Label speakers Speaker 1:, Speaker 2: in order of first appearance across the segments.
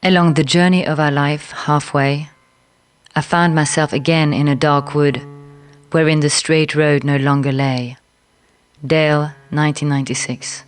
Speaker 1: Along the journey of our life, halfway, I found myself again in a dark wood, wherein the straight road no longer lay. Dale, 1996.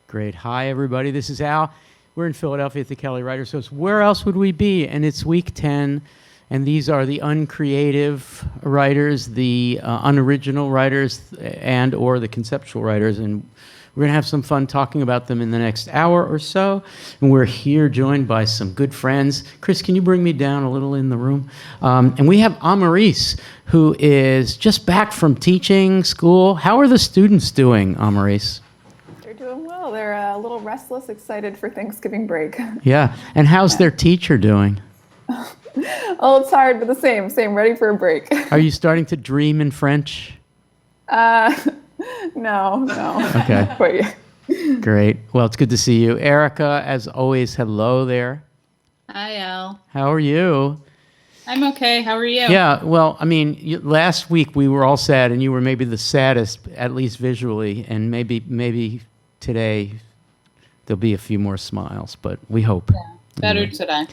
Speaker 2: Great. Hi, everybody. This is Al. We're in Philadelphia at the Kelly Writers House. Where else would we be? And it's week 10, and these are the uncreative writers, the unoriginal writers, and or the conceptual writers. And we're going to have some fun talking about them in the next hour or so. And we're here joined by some good friends. Chris, can you bring me down a little in the room? And we have Amaris, who is just back from teaching school. How are the students doing, Amaris?
Speaker 3: They're doing well. They're a little restless, excited for Thanksgiving break.
Speaker 2: Yeah. And how's their teacher doing?
Speaker 3: Oh, it's hard, but the same, ready for a break.
Speaker 2: Are you starting to dream in French?
Speaker 3: No.
Speaker 2: Okay.
Speaker 3: Wait.
Speaker 2: Great. Well, it's good to see you. Erica, as always, hello there.
Speaker 4: Hi, Al.
Speaker 2: How are you?
Speaker 4: I'm okay. How are you?
Speaker 2: Yeah, well, I mean, last week we were all sad, and you were maybe the saddest, at least visually, and maybe today there'll be a few more smiles, but we hope.
Speaker 4: Yeah, better today.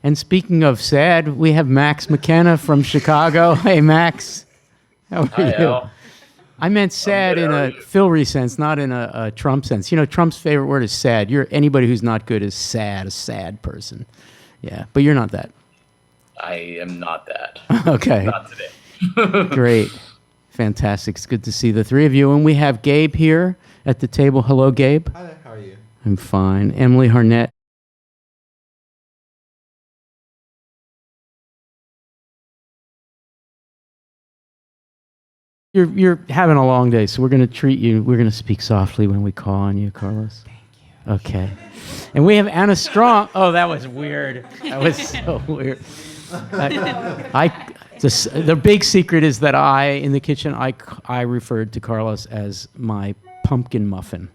Speaker 2: And speaking of sad, we have Max McKenna from Chicago. Hey, Max. How are
Speaker 5: Hi,
Speaker 2: you?
Speaker 5: Al.
Speaker 2: I meant sad in a Philry sense, not in a Trump sense. You know, Trump's favorite word is sad. Anybody who's not good is sad, a sad person. Yeah, but you're not that.
Speaker 5: I am not that.
Speaker 2: Okay.
Speaker 5: Not today.
Speaker 2: Great. Fantastic. It's good to see the three of you. And we have Gabe here at the table. Hello, Gabe.
Speaker 6: Hi there, how are you?
Speaker 2: I'm fine. Emily Harnett. You're having a long day, so we're going to treat you. We're going to speak softly when we call on you, Carlos. Thank you. Okay. And we have Anna Strong. Oh, that was weird. That was so weird. The big secret is that in the kitchen, I referred to Carlos as my pumpkin muffin.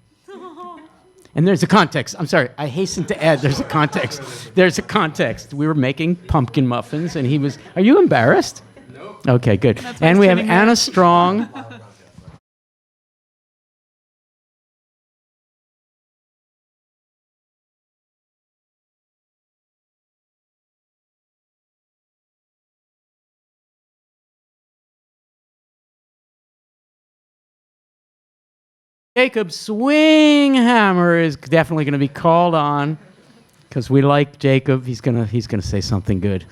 Speaker 2: And there's a context. I'm sorry. I hasten to add there's a context. There's a context. We were making pumpkin muffins, and he was... Are you embarrassed?
Speaker 6: Nope.
Speaker 2: Okay, good. And we have Anna Strong. Jacob Swinghammer is definitely going to be called on because we like Jacob. He's gonna say something good.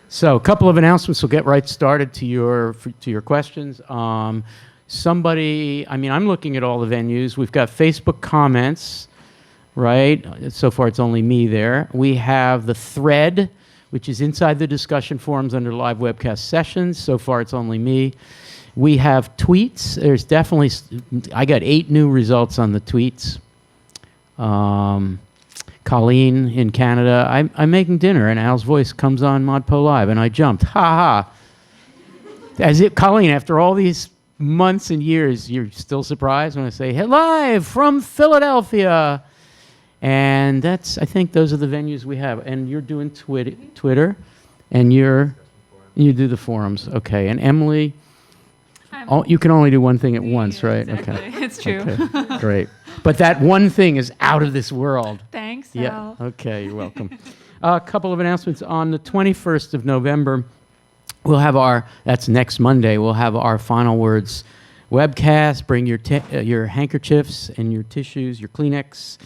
Speaker 2: So, a couple of announcements. We'll get right started to your questions. I'm looking at all the venues. We've got Facebook comments, right? So far, it's only me there. We have the thread, which is inside the discussion forums under live webcast sessions. So far, it's only me. We have tweets. There's definitely, I got 8 new results on the tweets. Colleen in Canada, I'm making dinner and Al's voice comes on ModPo Live and I jumped. Ha ha. Colleen, after all these months and years, you're still surprised when I say, hey, live from Philadelphia. And I think those are the venues we have. And you're doing Twitter and you do the forums. Okay. And Emily, you can only do one thing at once, right?
Speaker 7: Exactly.
Speaker 2: Okay.
Speaker 7: It's true.
Speaker 2: Okay. Great. But that one thing is out of this world.
Speaker 7: Thanks,
Speaker 2: Yeah.
Speaker 7: Al.
Speaker 2: Okay, you're welcome. A couple of announcements. On the 21st of November, we'll have that's next Monday, we'll have our Final Words webcast. Bring your handkerchiefs and your tissues, your Kleenex.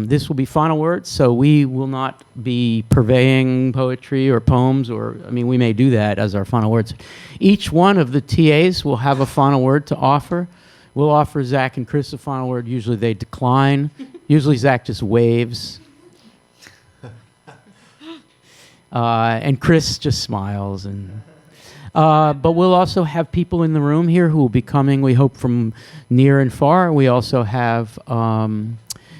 Speaker 2: This will be Final Words, so we will not be purveying poetry or poems, we may do that as our final words. Each one of the TAs will have a final word to offer. We'll offer Zach and Chris a final word. Usually they decline. Usually Zach just waves. And Chris just smiles. But we'll also have people in the room here who will be coming, we hope, from near and far. We also have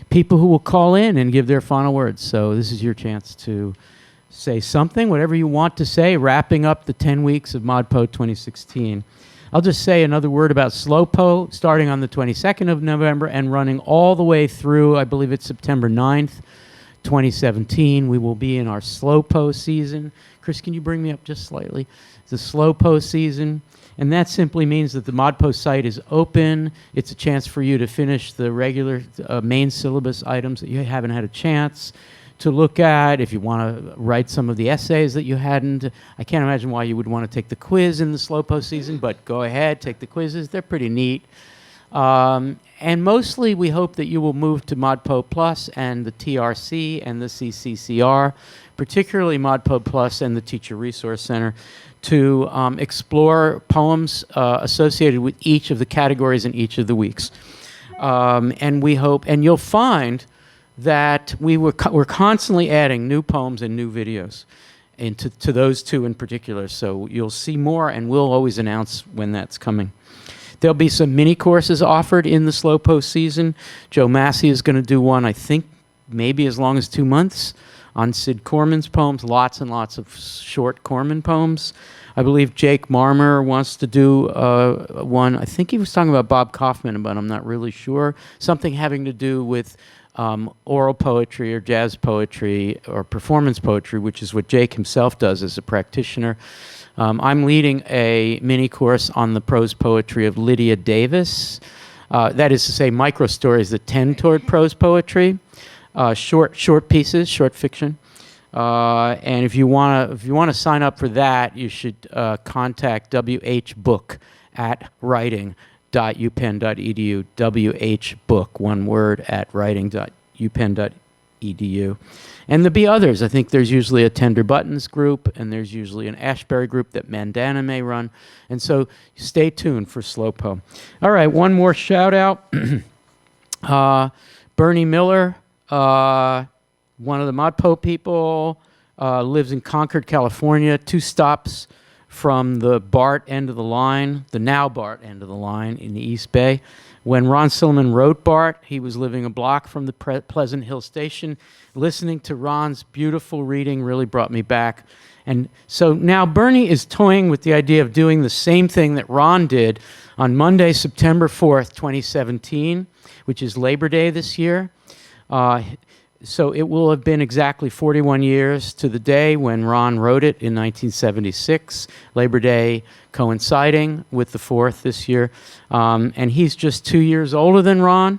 Speaker 2: people who will call in and give their final words. So this is your chance to say something, whatever you want to say, wrapping up the 10 weeks of ModPo 2016. I'll just say another word about SlowPo, starting on the 22nd of November and running all the way through, I believe it's September 9th, 2017. We will be in our SlowPo season. Chris, can you bring me up just slightly? It's a SlowPo season, and that simply means that the ModPo site is open. It's a chance for you to finish the regular main syllabus items that you haven't had a chance to look at. If you want to write some of the essays that you hadn't, I can't imagine why you would want to take the quiz in the SlowPo season, but go ahead, take the quizzes. They're pretty neat. And mostly we hope that you will move to ModPo Plus and the TRC and the CCCR, particularly ModPo Plus and the Teacher Resource Center, to explore poems associated with each of the categories in each of the weeks. And we hope, and you'll find that we're constantly adding new poems and new videos to those two in particular. So you'll see more, and we'll always announce when that's coming. There'll be some mini courses offered in the slow post season. Joe Massey is going to do one, I think, maybe as long as 2 months on Sid Corman's poems, lots and lots of short Corman poems. I believe Jake Marmer wants to do one. I think he was talking about Bob Kaufman, but I'm not really sure. Something having to do with oral poetry or jazz poetry or performance poetry, which is what Jake himself does as a practitioner. I'm leading a mini course on the prose poetry of Lydia Davis. That is to say, micro stories that tend toward prose poetry, short pieces, short fiction. And if you want to sign up for that, you should contact whbook@writing.upenn.edu. whbook, one word, @writing.upenn.edu. And there'll be others. I think there's usually a Tender Buttons group, and there's usually an Ashbury group that Mandana may run. And so stay tuned for Slowpo. All right, one more shout out. Bernie Miller, one of the ModPo people, lives in Concord, California, 2 stops from the BART end of the line, the now BART end of the line in the East Bay. When Ron Silliman wrote BART, he was living a block from the Pleasant Hill Station. Listening to Ron's beautiful reading really brought me back. And so now Bernie is toying with the idea of doing the same thing that Ron did on Monday, September 4th, 2017, which is Labor Day this year. So it will have been exactly 41 years to the day when Ron wrote it in 1976, Labor Day coinciding with the 4th this year. And he's just 2 years older than Ron,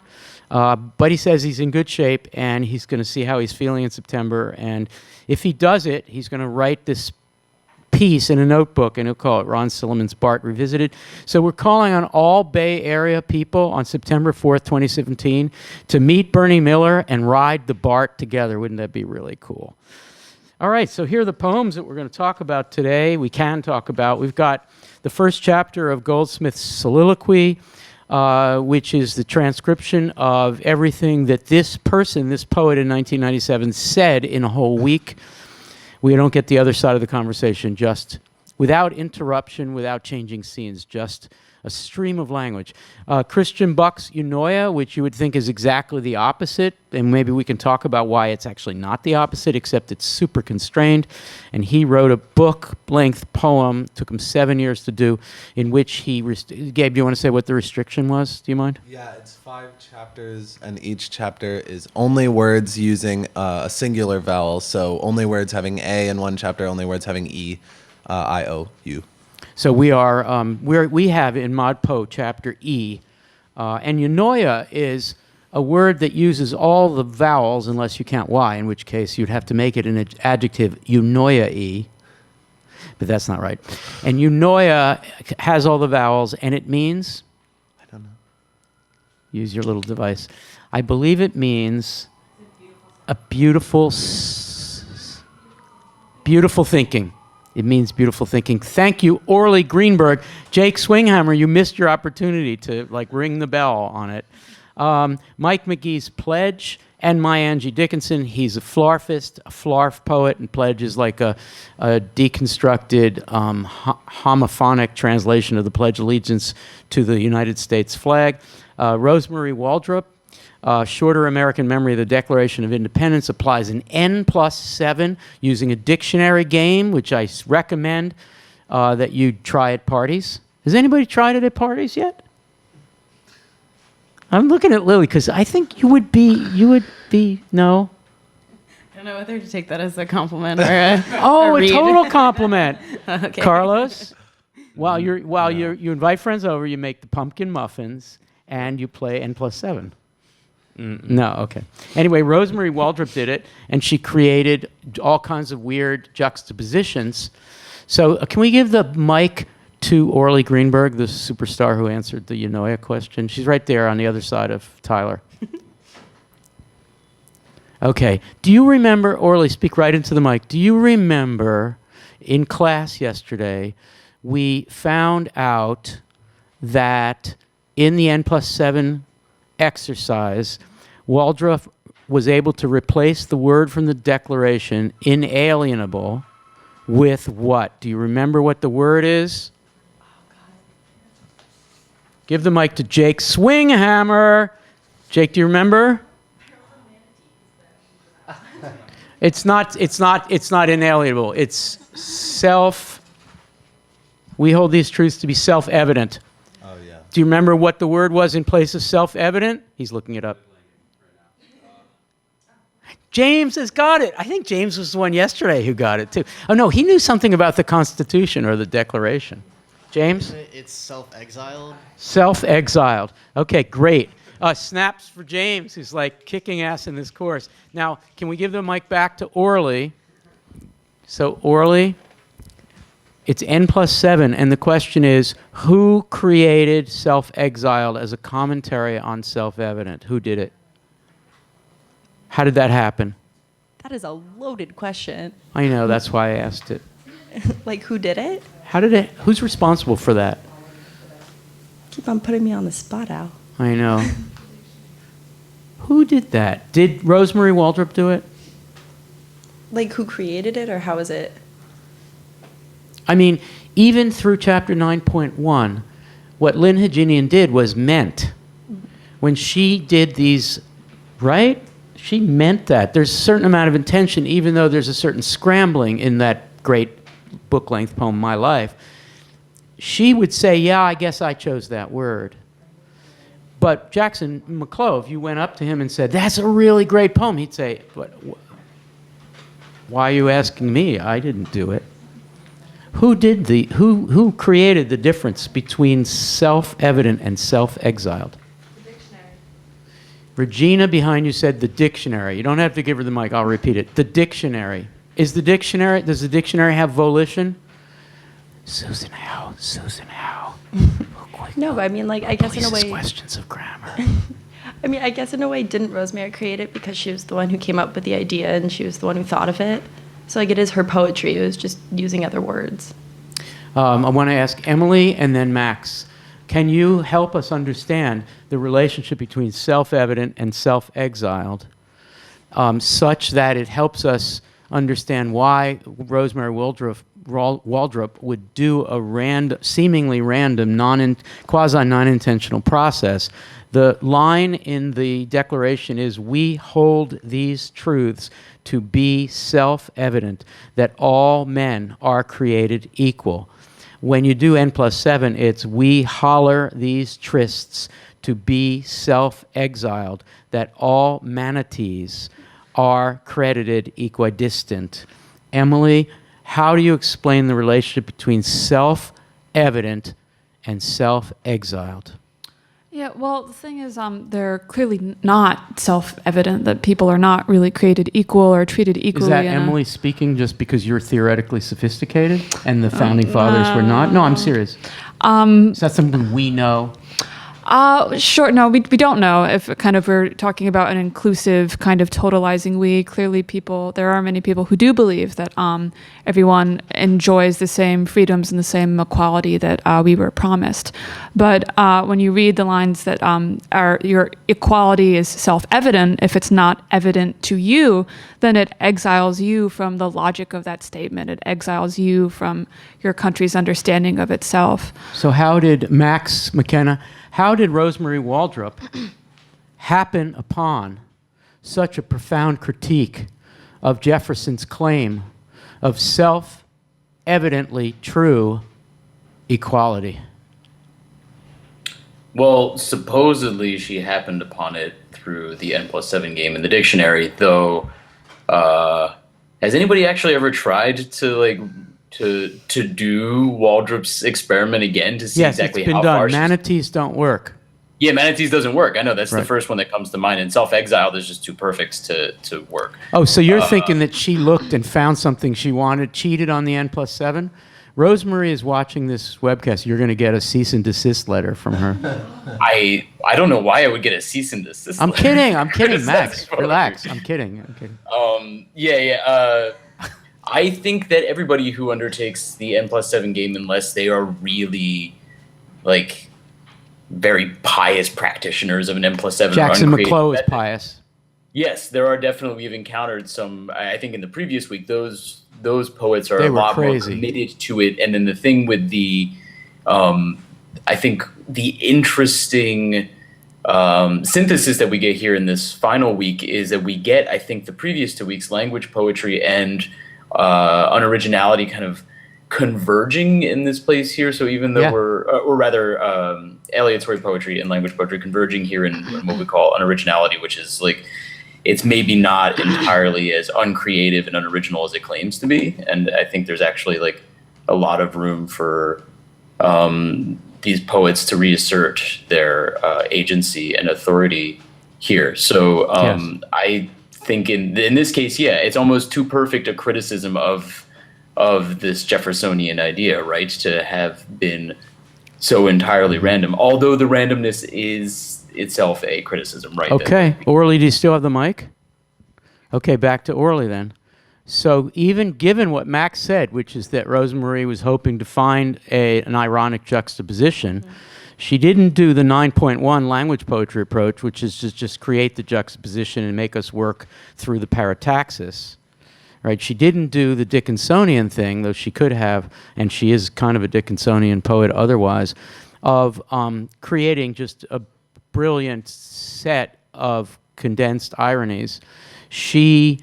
Speaker 2: but he says he's in good shape, and he's going to see how he's feeling in September. And if he does it, he's going to write this piece in a notebook, and he'll call it Ron Silliman's BART Revisited. So we're calling on all Bay Area people on September 4th, 2017 to meet Bernie Miller and ride the BART together. Wouldn't that be really cool? All right, so here are the poems that we're going to talk about today. We've got the first chapter of Goldsmith's Soliloquy, which is the transcription of everything that this poet in 1997 said in a whole week. We don't get the other side of the conversation, just without interruption, without changing scenes, just a stream of language. Christian Buck's Eunoia, which you would think is exactly the opposite, and maybe we can talk about why it's actually not the opposite, except it's super constrained. And he wrote a book-length poem, took him 7 years to do, in which he... Gabe, do you want to say what the restriction was? Do you mind?
Speaker 6: Yeah, it's 5 chapters, and each chapter is only words using a singular vowel, so only words having A in one chapter, only words having E, I, O, U.
Speaker 2: So we have in ModPo chapter E, and Eunoia is a word that uses all the vowels unless you count Y, in which case you'd have to make it an adjective Eunoia-y, but that's not right. And Eunoia has all the vowels, and it means?
Speaker 6: I don't know.
Speaker 2: Use your little device. I believe it means a beautiful thinking. It means beautiful thinking. Thank you, Orly Greenberg. Jake Swinghammer, you missed your opportunity to ring the bell on it. Mike McGee's Pledge, and my Angie Dickinson. He's a flarfist, a flarf poet, and Pledge is like a deconstructed homophonic translation of the Pledge of Allegiance to the United States flag. Rosemary Waldrop, shorter American memory of the Declaration of Independence, applies an N+7 using a dictionary game, which I recommend that you try at parties. Has anybody tried it at parties yet? I'm looking at Lily because I think you would be, no?
Speaker 3: I don't know whether to take that as a compliment or a
Speaker 2: a
Speaker 3: read.
Speaker 2: total compliment.
Speaker 3: Okay.
Speaker 2: Carlos, while you invite friends over, you make the pumpkin muffins and you play N+7. No, okay. Anyway, Rosemary Waldrop did it, and she created all kinds of weird juxtapositions. So can we give the mic to Orly Greenberg, the superstar who answered the Eunoia question. She's right there on the other side of Tyler. Okay. Do you remember, Orly, speak right into the mic. Do you remember in class yesterday, we found out that in the N+7 exercise, Waldrop was able to replace the word from the Declaration, inalienable, with what? Do you remember what the word is? Give the mic to Jake Swinghammer. Jake, do you remember? It's not inalienable. It's we hold these truths to be self-evident.
Speaker 6: Oh, yeah.
Speaker 2: Do you remember what the word was in place of self-evident? He's looking it up. James has got it. I think James was the one yesterday who got it too. Oh no, he knew something about the Constitution or the Declaration. James?
Speaker 7: It's self-exiled.
Speaker 2: Self-exiled. Okay, great. Snaps for James, who's like kicking ass in this course. Now, can we give the mic back to Orly? So Orly, it's N+7, and the question is, who created self-exiled as a commentary on self-evident? Who did it? How did that happen?
Speaker 8: That is a loaded question.
Speaker 2: I know, that's why I asked it.
Speaker 8: Like, who did it?
Speaker 2: Who's responsible for that?
Speaker 8: Keep on putting me on the spot, Al.
Speaker 2: I know. Who did that? Did Rosemary Waldrop do it?
Speaker 8: Like, who created it, or how is it?
Speaker 2: I mean, even through chapter 9.1, what Lynn Haginian did was meant. When she did these, right? She meant that. There's a certain amount of intention, even though there's a certain scrambling in that great book-length poem, My Life. She would say, yeah, I guess I chose that word. But Jackson McClove, you went up to him and said, that's a really great poem. He'd say, why are you asking me? I didn't do it. Who created the difference between self-evident and self-exiled?
Speaker 8: The dictionary.
Speaker 2: Regina behind you said the dictionary. You don't have to give her the mic. I'll repeat it. The dictionary. Does the dictionary have volition? Susan Howe.
Speaker 8: No, but I mean, like, I guess in a way.
Speaker 2: Questions of grammar.
Speaker 8: I mean, I guess in a way, didn't Rosemary create it because she was the one who came up with the idea and she was the one who thought of it? So, like, it is her poetry. It was just using other words.
Speaker 2: I want to ask Emily and then Max. Can you help us understand the relationship between self-evident and self-exiled, such that it helps us understand why Rosemary Waldrop would do a seemingly random, quasi-non-intentional process? The line in the Declaration is, we hold these truths to be self-evident, that all men are created equal. When you do N+7, it's, we holler these trysts to be self-exiled, that all manatees are credited equidistant. Emily, how do you explain the relationship between self-evident and self-exiled?
Speaker 3: Yeah, well, the thing is, they're clearly not self-evident that people are not really created equal or treated equally.
Speaker 2: Is that Emily speaking just because you're theoretically sophisticated and the founding fathers were not? No, I'm serious. Is that something we know?
Speaker 3: Sure. No, we don't know if we're talking about an inclusive kind of totalizing we. Clearly there are many people who do believe that everyone enjoys the same freedoms and the same equality that we were promised. But when you read the lines that your equality is self-evident, if it's not evident to you, then it exiles you from the logic of that statement. It exiles you from your country's understanding of itself.
Speaker 2: So how did Max McKenna, how did Rosemary Waldrop happen upon such a profound critique of Jefferson's claim of self-evidently true equality?
Speaker 5: Well, supposedly she happened upon it through the N+7 game in the dictionary, though. Has anybody actually ever tried to do Waldrop's experiment again to see exactly how far?
Speaker 2: Yes, it's been done. Manatees don't work.
Speaker 5: Yeah, manatees doesn't work. I know that's the first one that comes to mind. And self-exiled is just too perfect to work.
Speaker 2: Oh, so you're thinking that she looked and found something she wanted, cheated on the N+7, Rosemary is watching this webcast. You're going to get a cease and desist letter from her.
Speaker 5: I don't know why I would get a cease and desist.
Speaker 2: I'm
Speaker 5: letter.
Speaker 2: kidding, Max. Relax. I'm kidding.
Speaker 5: I think that everybody who undertakes the N+7 game, unless they are really like very pious practitioners of an N+7
Speaker 2: Jackson
Speaker 5: run,
Speaker 2: McClough is pious.
Speaker 5: Yes, there are definitely. We've encountered some. I think in the previous week, those poets are
Speaker 2: They
Speaker 5: a
Speaker 2: were
Speaker 5: lot
Speaker 2: crazy.
Speaker 5: more committed to it. And then the thing with the, I think the interesting synthesis that we get here in this final week is that we get, I think, the previous 2 weeks, language poetry and unoriginality kind of converging in this place here. So even though or rather, aleatory poetry and language poetry converging here in what we call unoriginality, which is like, it's maybe not entirely as uncreative and unoriginal as it claims to be. And I think there's actually like a lot of room for these poets to reassert their agency and authority here. So I think in this case, it's almost too perfect a criticism of this Jeffersonian idea, right? To have been so entirely random, although the randomness is itself a criticism, right?
Speaker 2: Okay. Orly, do you still have the mic? Okay, back to Orly then. So even given what Max said, which is that Rosemary was hoping to find an ironic juxtaposition, she didn't do the 9.1 language poetry approach, which is just create the juxtaposition and make us work through the parataxis. Right? She didn't do the Dickinsonian thing, though she could have, and she is kind of a Dickinsonian poet otherwise, of creating just a brilliant set of condensed ironies. She,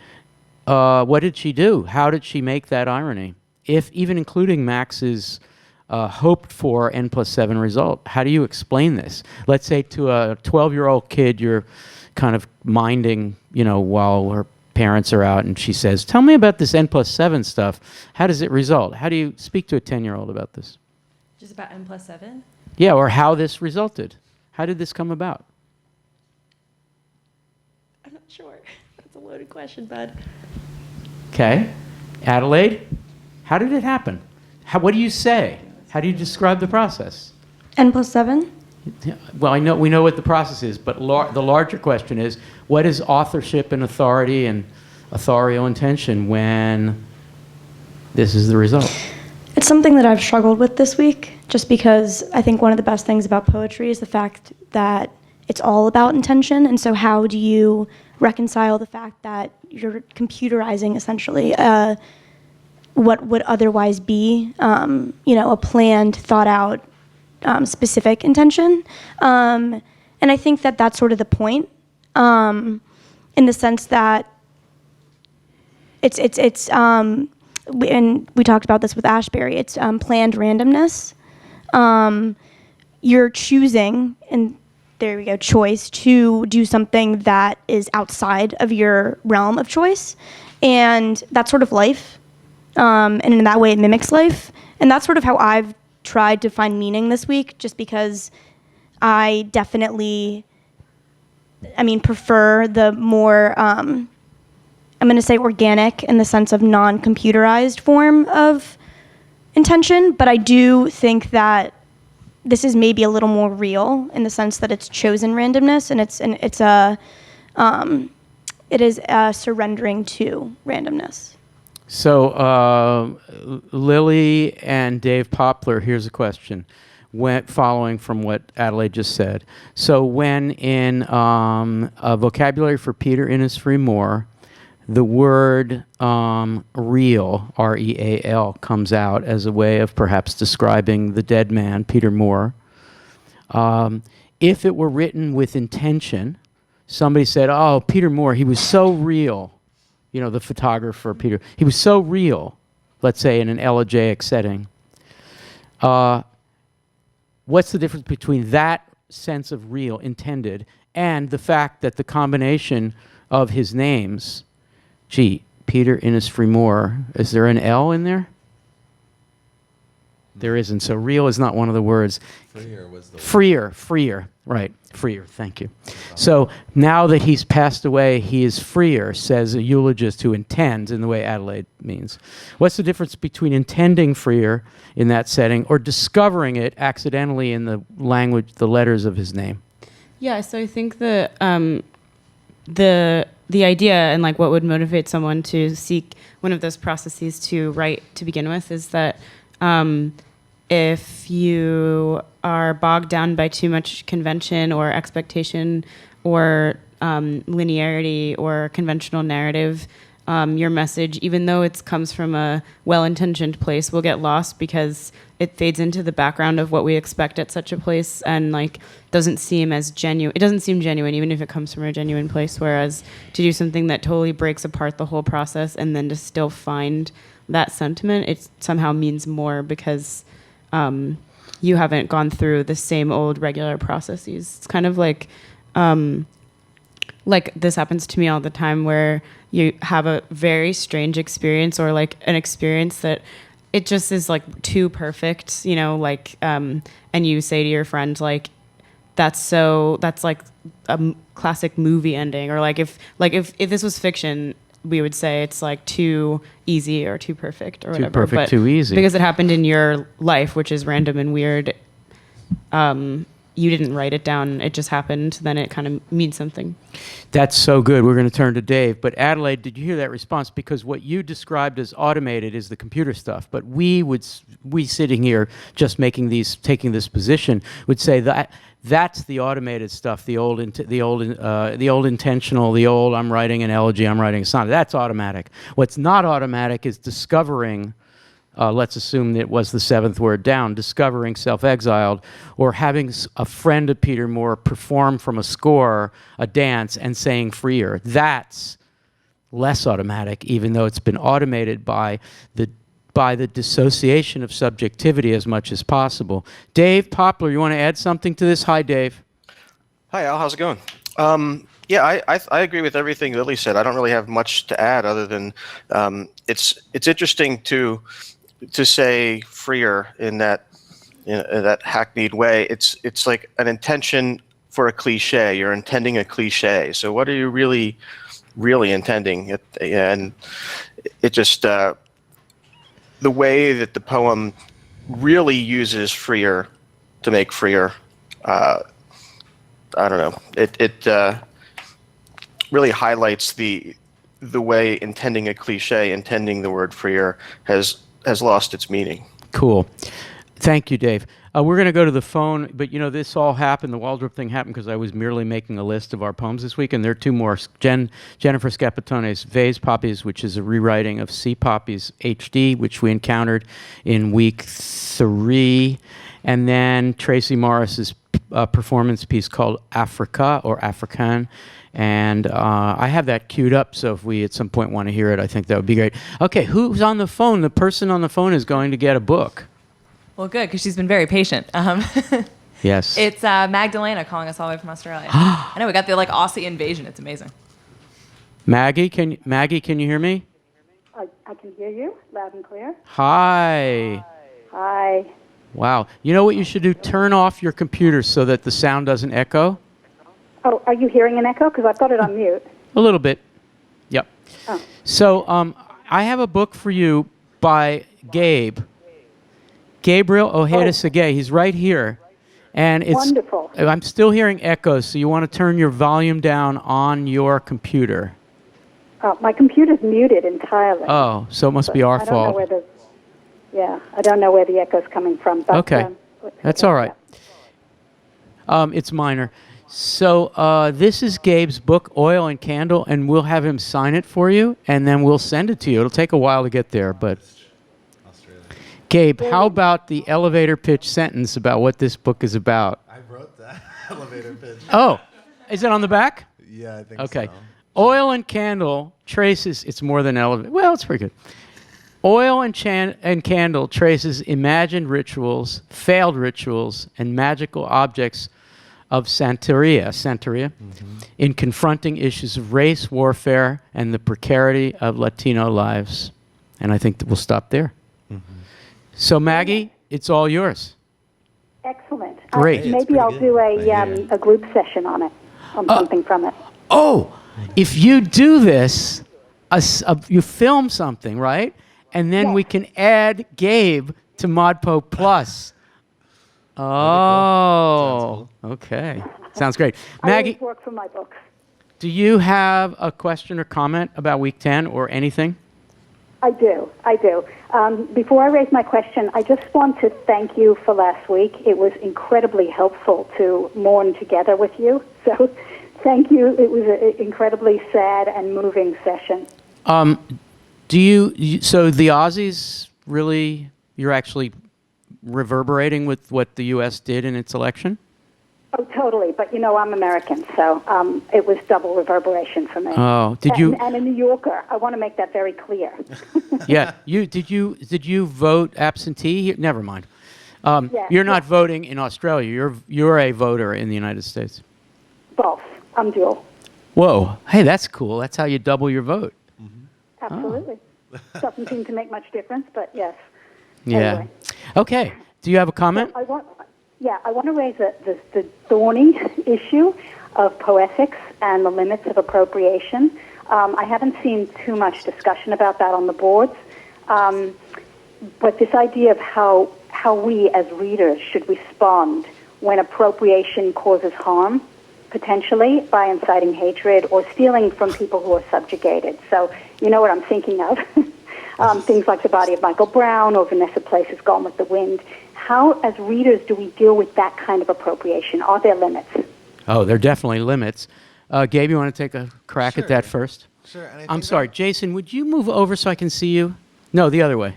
Speaker 2: what did she do? How did she make that irony? If even including Max's hoped for N+7 result, how do you explain this? Let's say to a 12-year-old kid, you're kind of minding, while her parents are out, and she says, "Tell me about this N+7 stuff. How does it result?" How do you speak to a 10-year-old about this?
Speaker 8: Just about N+7?
Speaker 2: Yeah, or how this resulted. How did this come about?
Speaker 8: I'm not sure. That's a loaded question, bud.
Speaker 2: Okay. Adelaide, how did it happen? What do you say? How do you describe the process?
Speaker 7: N+7?
Speaker 2: Well, we know what the process is, but the larger question is, what is authorship and authority and authorial intention when this is the result?
Speaker 7: It's something that I've struggled with this week, just because I think one of the best things about poetry is the fact that it's all about intention. And so how do you reconcile the fact that you're computerizing essentially what would otherwise be, a planned, thought out, specific intention. And I think that that's sort of the point, in the sense that it's and we talked about this with Ashbury, it's planned randomness. You're choosing, and there we go, choice, to do something that is outside of your realm of choice. And that's sort of life. And in that way, it mimics life. And that's sort of how I've tried to find meaning this week, just because I definitely, prefer the more, I'm going to say organic in the sense of non-computerized form of intention, but I do think that this is maybe a little more real in the sense that it's chosen randomness, and it is surrendering to randomness.
Speaker 2: So, Lily and Dave Poplar, here's a question, following from what Adelaide just said. So when in a vocabulary for Peter Innisfree Moore, the word real, R-E-A-L, comes out as a way of perhaps describing the dead man, Peter Moore. If it were written with intention, somebody said, "Oh, Peter Moore, he was so real." The photographer, Peter, he was so real, let's say in an elegiac setting. What's the difference between that sense of real, intended, and the fact that the combination of his names, Peter Innisfree Moore, is there an L in there? There isn't. So real is not one of the words.
Speaker 6: Freer was the
Speaker 2: Freer. Right. Freer. Thank you. So now that he's passed away, he is freer, says a eulogist who intends in the way Adelaide means. What's the difference between intending freer in that setting or discovering it accidentally in the language, the letters of his name?
Speaker 9: Yeah, so I think the idea and like what would motivate someone to seek one of those processes to write to begin with is that if you are bogged down by too much convention or expectation or linearity or conventional narrative, your message, even though it comes from a well-intentioned place, will get lost because it fades into the background of what we expect at such a place and like doesn't seem as genuine. It doesn't seem genuine even if it comes from a genuine place, whereas to do something that totally breaks apart the whole process and then to still find that sentiment, it somehow means more because you haven't gone through the same old regular processes. It's kind of like this happens to me all the time where you have a very strange experience or like an experience that it just is like too perfect, you know, like, and you say to your friend, like, that's like a classic movie ending. Or like if this was fiction, we would say it's like too easy or too perfect or whatever.
Speaker 2: Too perfect,
Speaker 9: but
Speaker 2: too easy.
Speaker 9: Because it happened in your life, which is random and weird. You didn't write it down. It just happened. Then it kind of means something.
Speaker 2: That's so good. We're going to turn to Dave. But Adelaide, did you hear that response? Because what you described as automated is the computer stuff. But we sitting here just taking this position would say that that's the automated stuff, the old intentional, the old I'm writing an elegy, I'm writing a sonnet. That's automatic. What's not automatic is discovering. Let's assume that it was the seventh word down, discovering self-exiled, or having a friend of Peter Moore perform from a score, a dance, and saying freer. That's less automatic, even though it's been automated by the dissociation of subjectivity as much as possible. Dave Poplar, you want to add something to this? Hi, Dave.
Speaker 10: Hi, Al. How's it going? Yeah, I agree with everything Lily said. I don't really have much to add other than it's interesting to say freer in that hackneyed way. It's like an intention for a cliche. You're intending a cliche. So what are you really intending? And it just the way that the poem really uses freer to make freer. I don't know. It really highlights the way intending a cliche, intending the word freer has lost its meaning.
Speaker 2: Cool. Thank you, Dave. We're going to go to the phone, but you know, this all happened, the Waldrop thing happened because I was merely making a list of our poems this week, and there are two more. Jennifer Scapatone's Vase Poppies, which is a rewriting of C. Poppy's HD, which we encountered in week 3, and then Tracy Morris's performance piece called Africa or African. And I have that queued up, so if we at some point want to hear it, I think that would be great. Okay, who's on the phone? The person on the phone is going to get a book.
Speaker 11: Well, good, because she's been very patient.
Speaker 2: Yes.
Speaker 11: It's Magdalena calling us all the way from Australia. I know, we got the Aussie invasion. It's amazing.
Speaker 2: Maggie, can you hear me?
Speaker 12: I can hear you loud and clear.
Speaker 2: Hi.
Speaker 12: Hi.
Speaker 2: Wow. You know what you should do? Turn off your computer so that the sound doesn't echo.
Speaker 12: Oh, are you hearing an echo? Because I've got it on mute.
Speaker 2: A little bit. Yep.
Speaker 12: Oh.
Speaker 2: So I have a book for you by Gabriel Ojeda Segay. He's right here. And it's
Speaker 12: wonderful.
Speaker 2: I'm still hearing echoes, so you want to turn your volume down on your computer.
Speaker 12: Oh, my computer's muted entirely.
Speaker 2: Oh, so it must be our fault.
Speaker 12: I don't know where the echo's coming from. But,
Speaker 2: okay. That's all right. It's minor. So this is Gabe's book, Oil and Candle, and we'll have him sign it for you, and then we'll send it to you. It'll take a while to get there, but... Gabe, how about the elevator pitch sentence about what this book is about?
Speaker 6: I wrote that elevator pitch.
Speaker 2: Oh, is it on the back?
Speaker 6: Yeah, I think
Speaker 2: okay.
Speaker 6: so.
Speaker 2: Oil and Candle traces, it's more than elevator. Well, it's pretty good. Oil and Candle traces imagined rituals, failed rituals, and magical objects of Santeria, in confronting issues of race, warfare, and the precarity of Latino lives. And I think that we'll stop there. Mm-hmm. So Maggie, it's all yours.
Speaker 12: Excellent.
Speaker 2: Great.
Speaker 12: Maybe I'll do a group session on it, on something from it.
Speaker 2: Oh, if you do this, you film something, right? And then we can add Gabe to ModPo Plus. Oh, okay. Sounds great. Maggie,
Speaker 12: I always work for my books.
Speaker 2: do you have a question or comment about Week 10 or anything?
Speaker 12: I do. Before I raise my question, I just want to thank you for last week. It was incredibly helpful to mourn together with you. So thank you. It was an incredibly sad and moving session.
Speaker 2: So the Aussies really, you're actually reverberating with what the U.S. did in its election?
Speaker 12: Oh, totally. But, I'm American, so it was double reverberation for me.
Speaker 2: Oh, did you?
Speaker 12: And a New Yorker. I want to make that very clear.
Speaker 2: Yeah. Did you vote absentee? Never mind.
Speaker 12: Yeah,
Speaker 2: you're not voting in Australia. You're a voter in the United States.
Speaker 12: Both. I'm dual.
Speaker 2: Whoa. Hey, that's cool. That's how you double your vote.
Speaker 12: Absolutely. Doesn't seem to make much difference, but yes.
Speaker 2: Yeah.
Speaker 12: Anyway.
Speaker 2: Okay. Do you have a comment?
Speaker 12: I want to raise the thorny issue of poetics and the limits of appropriation. I haven't seen too much discussion about that on the boards, but this idea of how we as readers should respond when appropriation causes harm, potentially by inciting hatred or stealing from people who are subjugated. So you know what I'm thinking of. Things like The Body of Michael Brown or Vanessa Place's Gone with the Wind. How, as readers, do we deal with that kind of appropriation? Are there limits?
Speaker 2: Oh, there are definitely limits. Gabe, you want to take a crack at that first?
Speaker 6: Sure. And
Speaker 2: I'm sorry, Jason, would you move over so I can see you? No, the other way.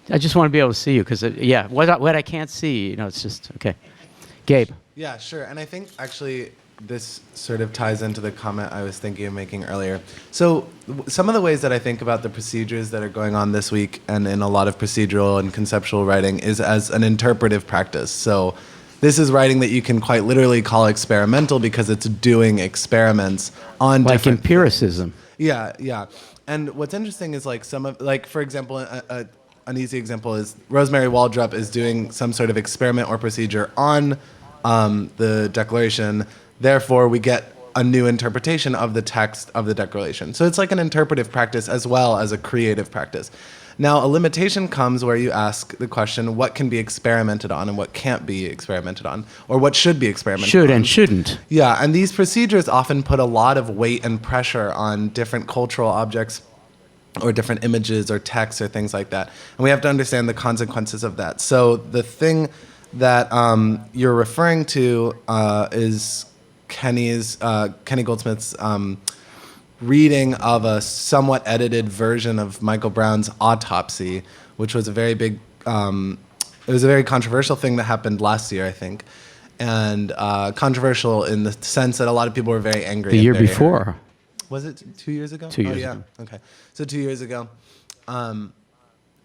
Speaker 2: I just want to be able to see you because, what I can't see, it's just, okay. Gabe.
Speaker 6: Yeah, sure. And I think actually this sort of ties into the comment I was thinking of making earlier. So some of the ways that I think about the procedures that are going on this week and in a lot of procedural and conceptual writing is as an interpretive practice. So this is writing that you can quite literally call experimental because it's doing experiments on
Speaker 2: like
Speaker 6: different
Speaker 2: empiricism.
Speaker 6: things. Yeah. And what's interesting is for example, an easy example is Rosemary Waldrop is doing some sort of experiment or procedure on the Declaration. Therefore, we get a new interpretation of the text of the Declaration. So it's like an interpretive practice as well as a creative practice. Now, a limitation comes where you ask the question, what can be experimented on and what can't be experimented on, or what should be experimented on.
Speaker 2: Should and shouldn't.
Speaker 6: Yeah, and these procedures often put a lot of weight and pressure on different cultural objects or different images or texts or things like that. And we have to understand the consequences of that. So the thing that you're referring to is Kenny Goldsmith's reading of a somewhat edited version of Michael Brown's Autopsy, which was a very big, it was a very controversial thing that happened last year, I think. And controversial in the sense that a lot of people were very angry.
Speaker 2: The year before.
Speaker 6: Was it 2 years ago?
Speaker 2: 2 years ago.
Speaker 6: Okay. So 2 years ago.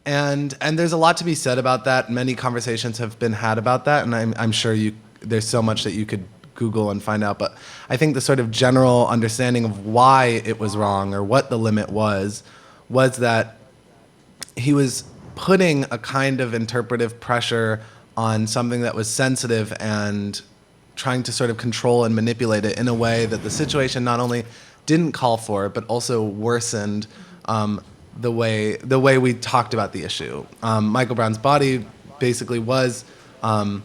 Speaker 6: And there's a lot to be said about that. Many conversations have been had about that, and I'm sure there's so much that you could Google and find out. But I think the sort of general understanding of why it was wrong or what the limit was that he was putting a kind of interpretive pressure on something that was sensitive and trying to sort of control and manipulate it in a way that the situation not only didn't call for, but also worsened the way we talked about the issue. Michael Brown's body basically was a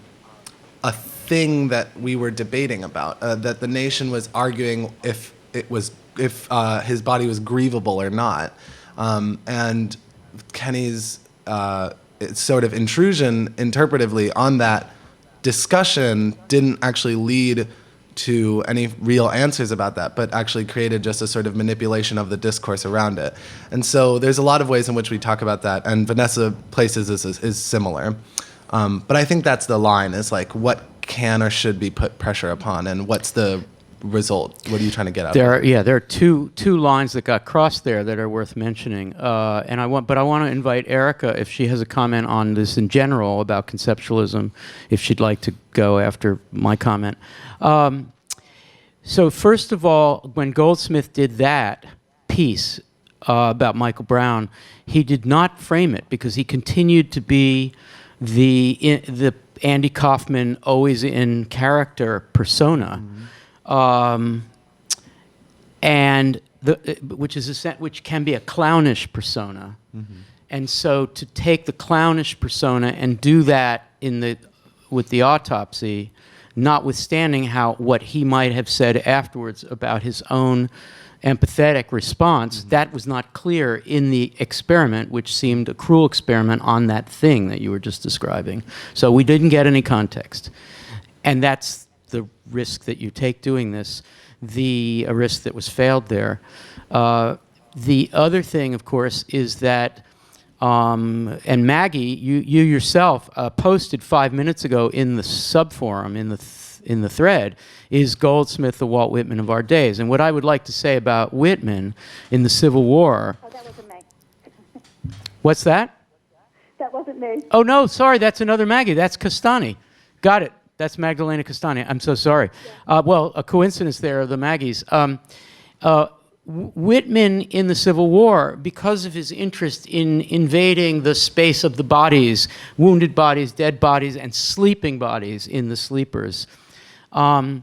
Speaker 6: thing that we were debating about, that the nation was arguing if his body was grievable or not, and Kenny's sort of intrusion interpretively on that discussion didn't actually lead to any real answers about that, but actually created just a sort of manipulation of the discourse around it. And so there's a lot of ways in which we talk about that, and Vanessa Place's is similar. But I think that's the line, is like what can or should be put pressure upon, and what's the result? What are you trying to get out of it?
Speaker 2: There are two lines that got crossed there that are worth mentioning. And I want to invite Erica, if she has a comment on this in general about conceptualism, if she'd like to go after my comment. So first of all, when Goldsmith did that piece about Michael Brown, he did not frame it because he continued to be the Andy Kaufman always in character persona, and which can be a clownish persona. And so to take the clownish persona and do that with the autopsy, notwithstanding what he might have said afterwards about his own empathetic response, that was not clear in the experiment, which seemed a cruel experiment on that thing that you were just describing. So we didn't get any context. And that's the risk that you take doing this, a risk that was failed there. The other thing, of course, is that and Maggie, you yourself posted 5 minutes ago in the subforum, in the thread, is Goldsmith the Walt Whitman of our days. And what I would like to say about Whitman in the Civil War...
Speaker 12: Oh, that wasn't me.
Speaker 2: What's that?
Speaker 12: That wasn't me.
Speaker 2: Oh, no, sorry, that's another Maggie. That's Castani. Got it. That's Magdalena Castani. I'm so sorry. Well, a coincidence there of the Maggies. Whitman in the Civil War, because of his interest in invading the space of the bodies, wounded bodies, dead bodies, and sleeping bodies in the sleepers, it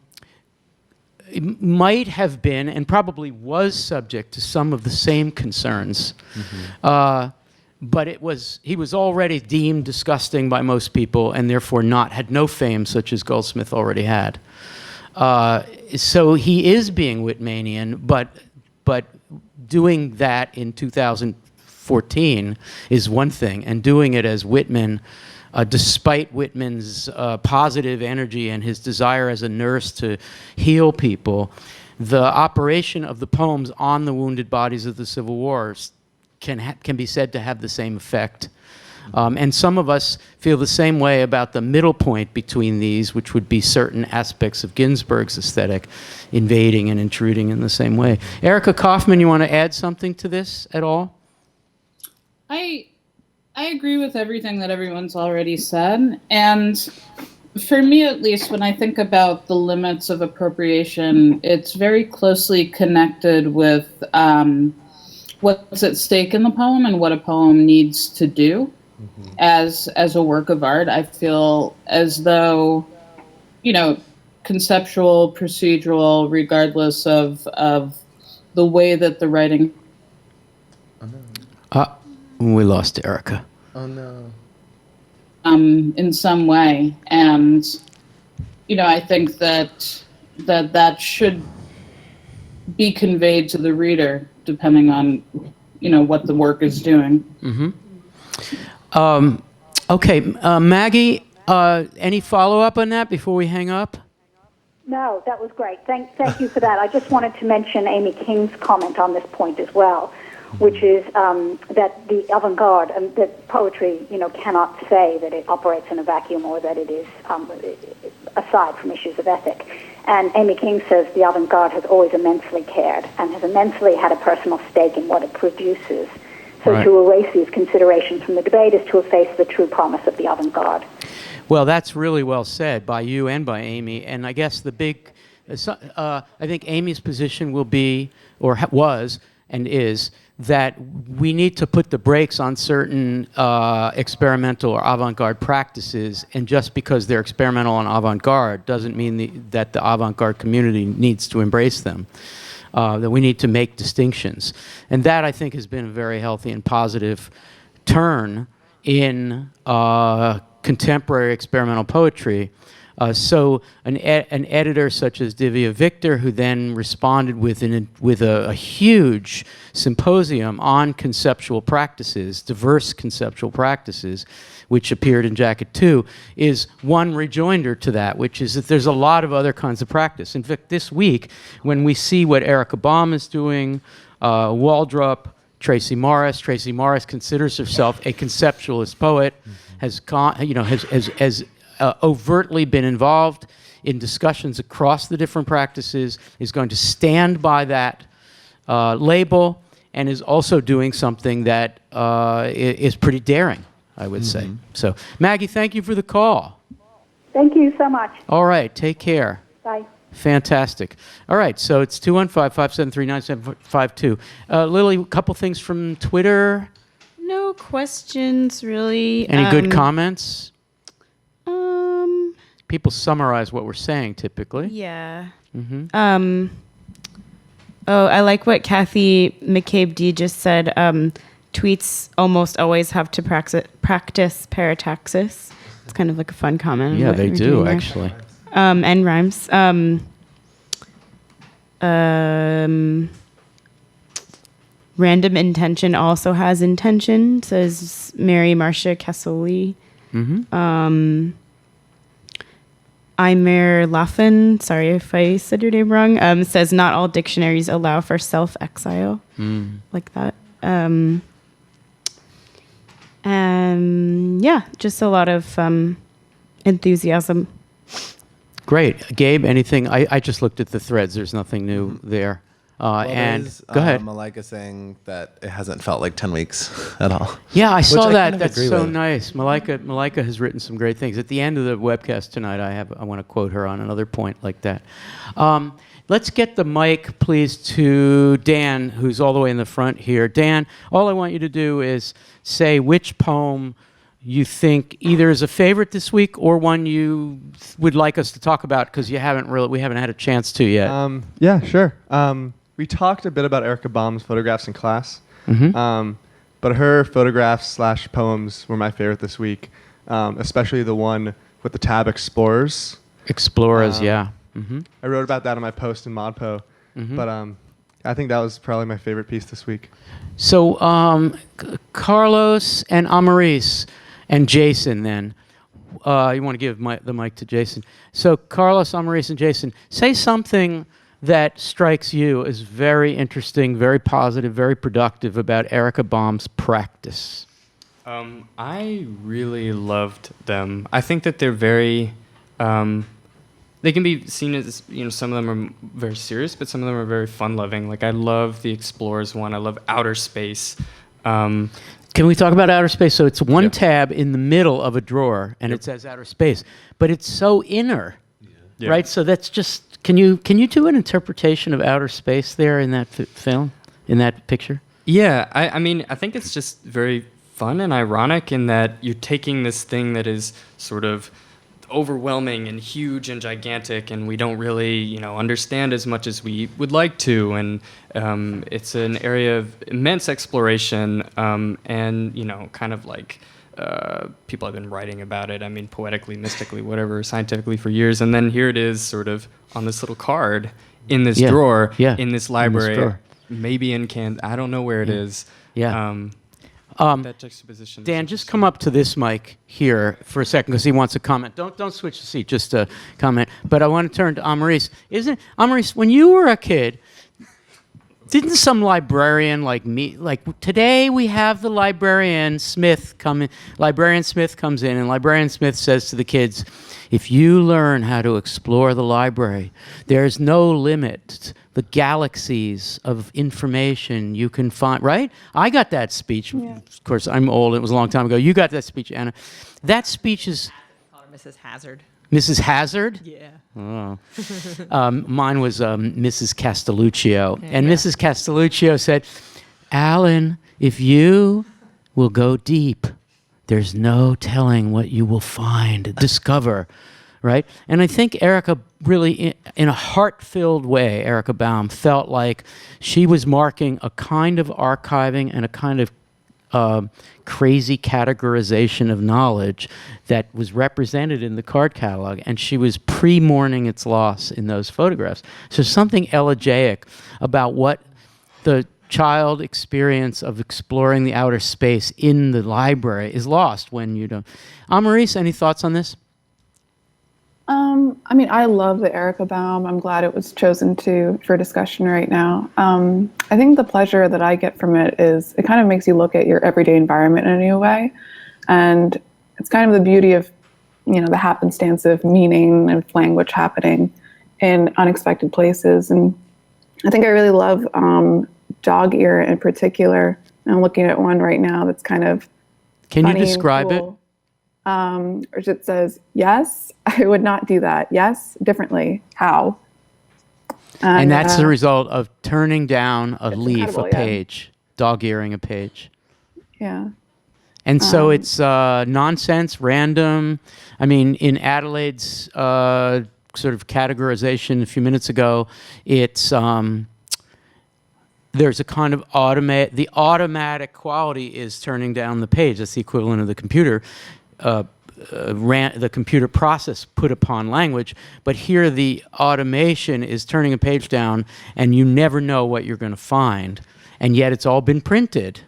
Speaker 2: might have been and probably was subject to some of the same concerns. But he was already deemed disgusting by most people and therefore had no fame such as Goldsmith already had. So he is being Whitmanian, but doing that in 2014 is one thing, and doing it as Whitman, despite Whitman's positive energy and his desire as a nurse to heal people, the operation of the poems on the wounded bodies of the Civil War can be said to have the same effect. And some of us feel the same way about the middle point between these, which would be certain aspects of Ginsberg's aesthetic, invading and intruding in the same way. Erica Kaufman, you want to add something to this at all?
Speaker 4: I agree with everything that everyone's already said. And for me, at least, when I think about the limits of appropriation, it's very closely connected with what's at stake in the poem and what a poem needs to do. As a work of art. I feel as though, conceptual, procedural, regardless of the way that the writing...
Speaker 2: We lost Erica.
Speaker 6: Oh, no.
Speaker 4: In some way. And, I think that should be conveyed to the reader, depending on, what the work is doing.
Speaker 2: Okay, Maggie, any follow-up on that before we hang up?
Speaker 12: No, that was great. Thank you for that. I just wanted to mention Amy King's comment on this point as well, which is that the avant-garde, that poetry, cannot say that it operates in a vacuum or that it is aside from issues of ethic. And Amy King says the avant-garde has always immensely cared and has immensely had a personal stake in what it produces. So to erase these considerations from the debate is to efface the true promise of the avant-garde.
Speaker 2: Well, that's really well said by you and by Amy. And I guess I think Amy's position will be, or was and is, that we need to put the brakes on certain experimental or avant-garde practices. And just because they're experimental and avant-garde doesn't mean that the avant-garde community needs to embrace them. That we need to make distinctions. And that, I think, has been a very healthy and positive turn in contemporary experimental poetry. So an editor such as Divya Victor, who then responded with a huge symposium on conceptual practices, diverse conceptual practices, which appeared in Jacket 2, is one rejoinder to that, which is that there's a lot of other kinds of practice. In fact, this week, when we see what Erica Baum is doing, Waldrop, Tracy Morris considers herself a conceptualist poet, has overtly been involved in discussions across the different practices, is going to stand by that label, and is also doing something that is pretty daring, I would say. So, Maggie, thank you for the call.
Speaker 12: Thank you so much.
Speaker 2: All right, take care.
Speaker 12: Bye.
Speaker 2: Fantastic. All right, so it's 215-573-9752. Lily, a couple things from Twitter?
Speaker 9: No, no questions really.
Speaker 2: Any good comments?
Speaker 9: Um,
Speaker 2: People summarize what we're saying typically.
Speaker 9: yeah.
Speaker 2: Mm-hmm.
Speaker 9: Oh, I like what Kathy McCabe D just said. Tweets almost always have to practice parataxis. It's kind of like a fun comment.
Speaker 2: Yeah, they do actually.
Speaker 9: And rhymes. Random intention also has intention, says Mary Marcia Casoli.
Speaker 2: Mm-hmm.
Speaker 9: Eimer Laffen, sorry if I said your name wrong, says not all dictionaries allow for self-exile. Like that. And yeah, just a lot of enthusiasm.
Speaker 2: Great. Gabe, anything? I just looked at the threads. There's nothing new there. And go ahead.
Speaker 6: Malika saying that it hasn't felt like 10 weeks at all.
Speaker 2: Yeah, I saw
Speaker 6: Which
Speaker 2: that.
Speaker 6: kind of
Speaker 2: That's
Speaker 6: agree
Speaker 2: so
Speaker 6: with.
Speaker 2: nice. Malika has written some great things. At the end of the webcast tonight, I want to quote her on another point like that. Let's get the mic, please, to Dan, who's all the way in the front here. Dan, all I want you to do is say which poem you think either is a favorite this week or one you would like us to talk about because we haven't had a chance to yet.
Speaker 13: Yeah, sure. We talked a bit about Erica Baum's photographs in class, but her photographs/poems were my favorite this week, especially the one with the tab Explorers.
Speaker 2: Explorers, yeah. Mm-hmm.
Speaker 13: I wrote about that in my post in ModPo, but I think that was probably my favorite piece this week.
Speaker 2: So Carlos and Amaris and Jason then. You want to give the mic to Jason. So Carlos, Amaris, and Jason, say something that strikes you as very interesting, very positive, very productive about Erica Baum's practice.
Speaker 14: I really loved them. I think that they're very... they can be seen as, some of them are very serious, but some of them are very fun-loving. Like, I love the Explorers one. I love Outer Space.
Speaker 2: Can we talk about Outer Space? So it's one tab in the middle of a drawer, and it says Outer Space, but it's so inner, right? So that's just... Can you do an interpretation of outer space there in that film, in that picture?
Speaker 14: Yeah, I mean, I think it's just very fun and ironic in that you're taking this thing that is sort of overwhelming and huge and gigantic, and we don't really, understand as much as we would like to. And it's an area of immense exploration, and kind of like. People have been writing about it, poetically, mystically, whatever, scientifically for years. And then here it is sort of on this little card in this drawer, in this library, maybe in I don't know where it is.
Speaker 2: Yeah.
Speaker 14: That juxtaposition.
Speaker 2: Dan, just come up to this mic here for a second because he wants to comment. Don't switch the seat, just a comment. But I want to turn to Amaris. Amaris, when you were a kid, didn't some librarian like me, like today we have the librarian Smith come in, Librarian Smith comes in, and Librarian Smith says to the kids, if you learn how to explore the library, there's no limit, the galaxies of information you can find, right? I got that speech. Yeah. Of course, I'm old, it was a long time ago. You got that speech, Anna. That speech is...
Speaker 11: Mrs. Hazard.
Speaker 2: Mrs. Hazard?
Speaker 11: Yeah.
Speaker 2: Oh. Mine was Mrs. Castelluccio. And Mrs. Castelluccio said, Alan, if you will go deep, there's no telling what you will find, discover, right? And I think Erica really, in a heart-filled way, Erica Baum felt like she was marking a kind of archiving and a kind of crazy categorization of knowledge that was represented in the card catalog, and she was pre-mourning its loss in those photographs. So something elegiac about what the child experience of exploring the outer space in the library is lost when you don't. Amaris, any thoughts on this?
Speaker 15: I love the Erica Baum. I'm glad it was chosen for discussion right now. I think the pleasure that I get from it is it kind of makes you look at your everyday environment in a new way. And it's kind of the beauty of, the happenstance of meaning and language happening in unexpected places. And I think I really love dog ear in particular. I'm looking at one right now that's kind of
Speaker 2: Can you
Speaker 15: funny
Speaker 2: describe
Speaker 15: and cool. Or it says, yes, I would not do that. Yes, differently. How?
Speaker 2: And that's the result of turning down a leaf,
Speaker 15: incredible,
Speaker 2: a page, dog-earing a page.
Speaker 15: Yeah.
Speaker 2: And so it's nonsense, random. I mean, in Adelaide's sort of categorization a few minutes ago, it's there's a kind of the automatic quality is turning down the page. That's the equivalent of the computer. The computer process put upon language, but here the automation is turning a page down, and you never know what you're going to find, and yet it's all been printed.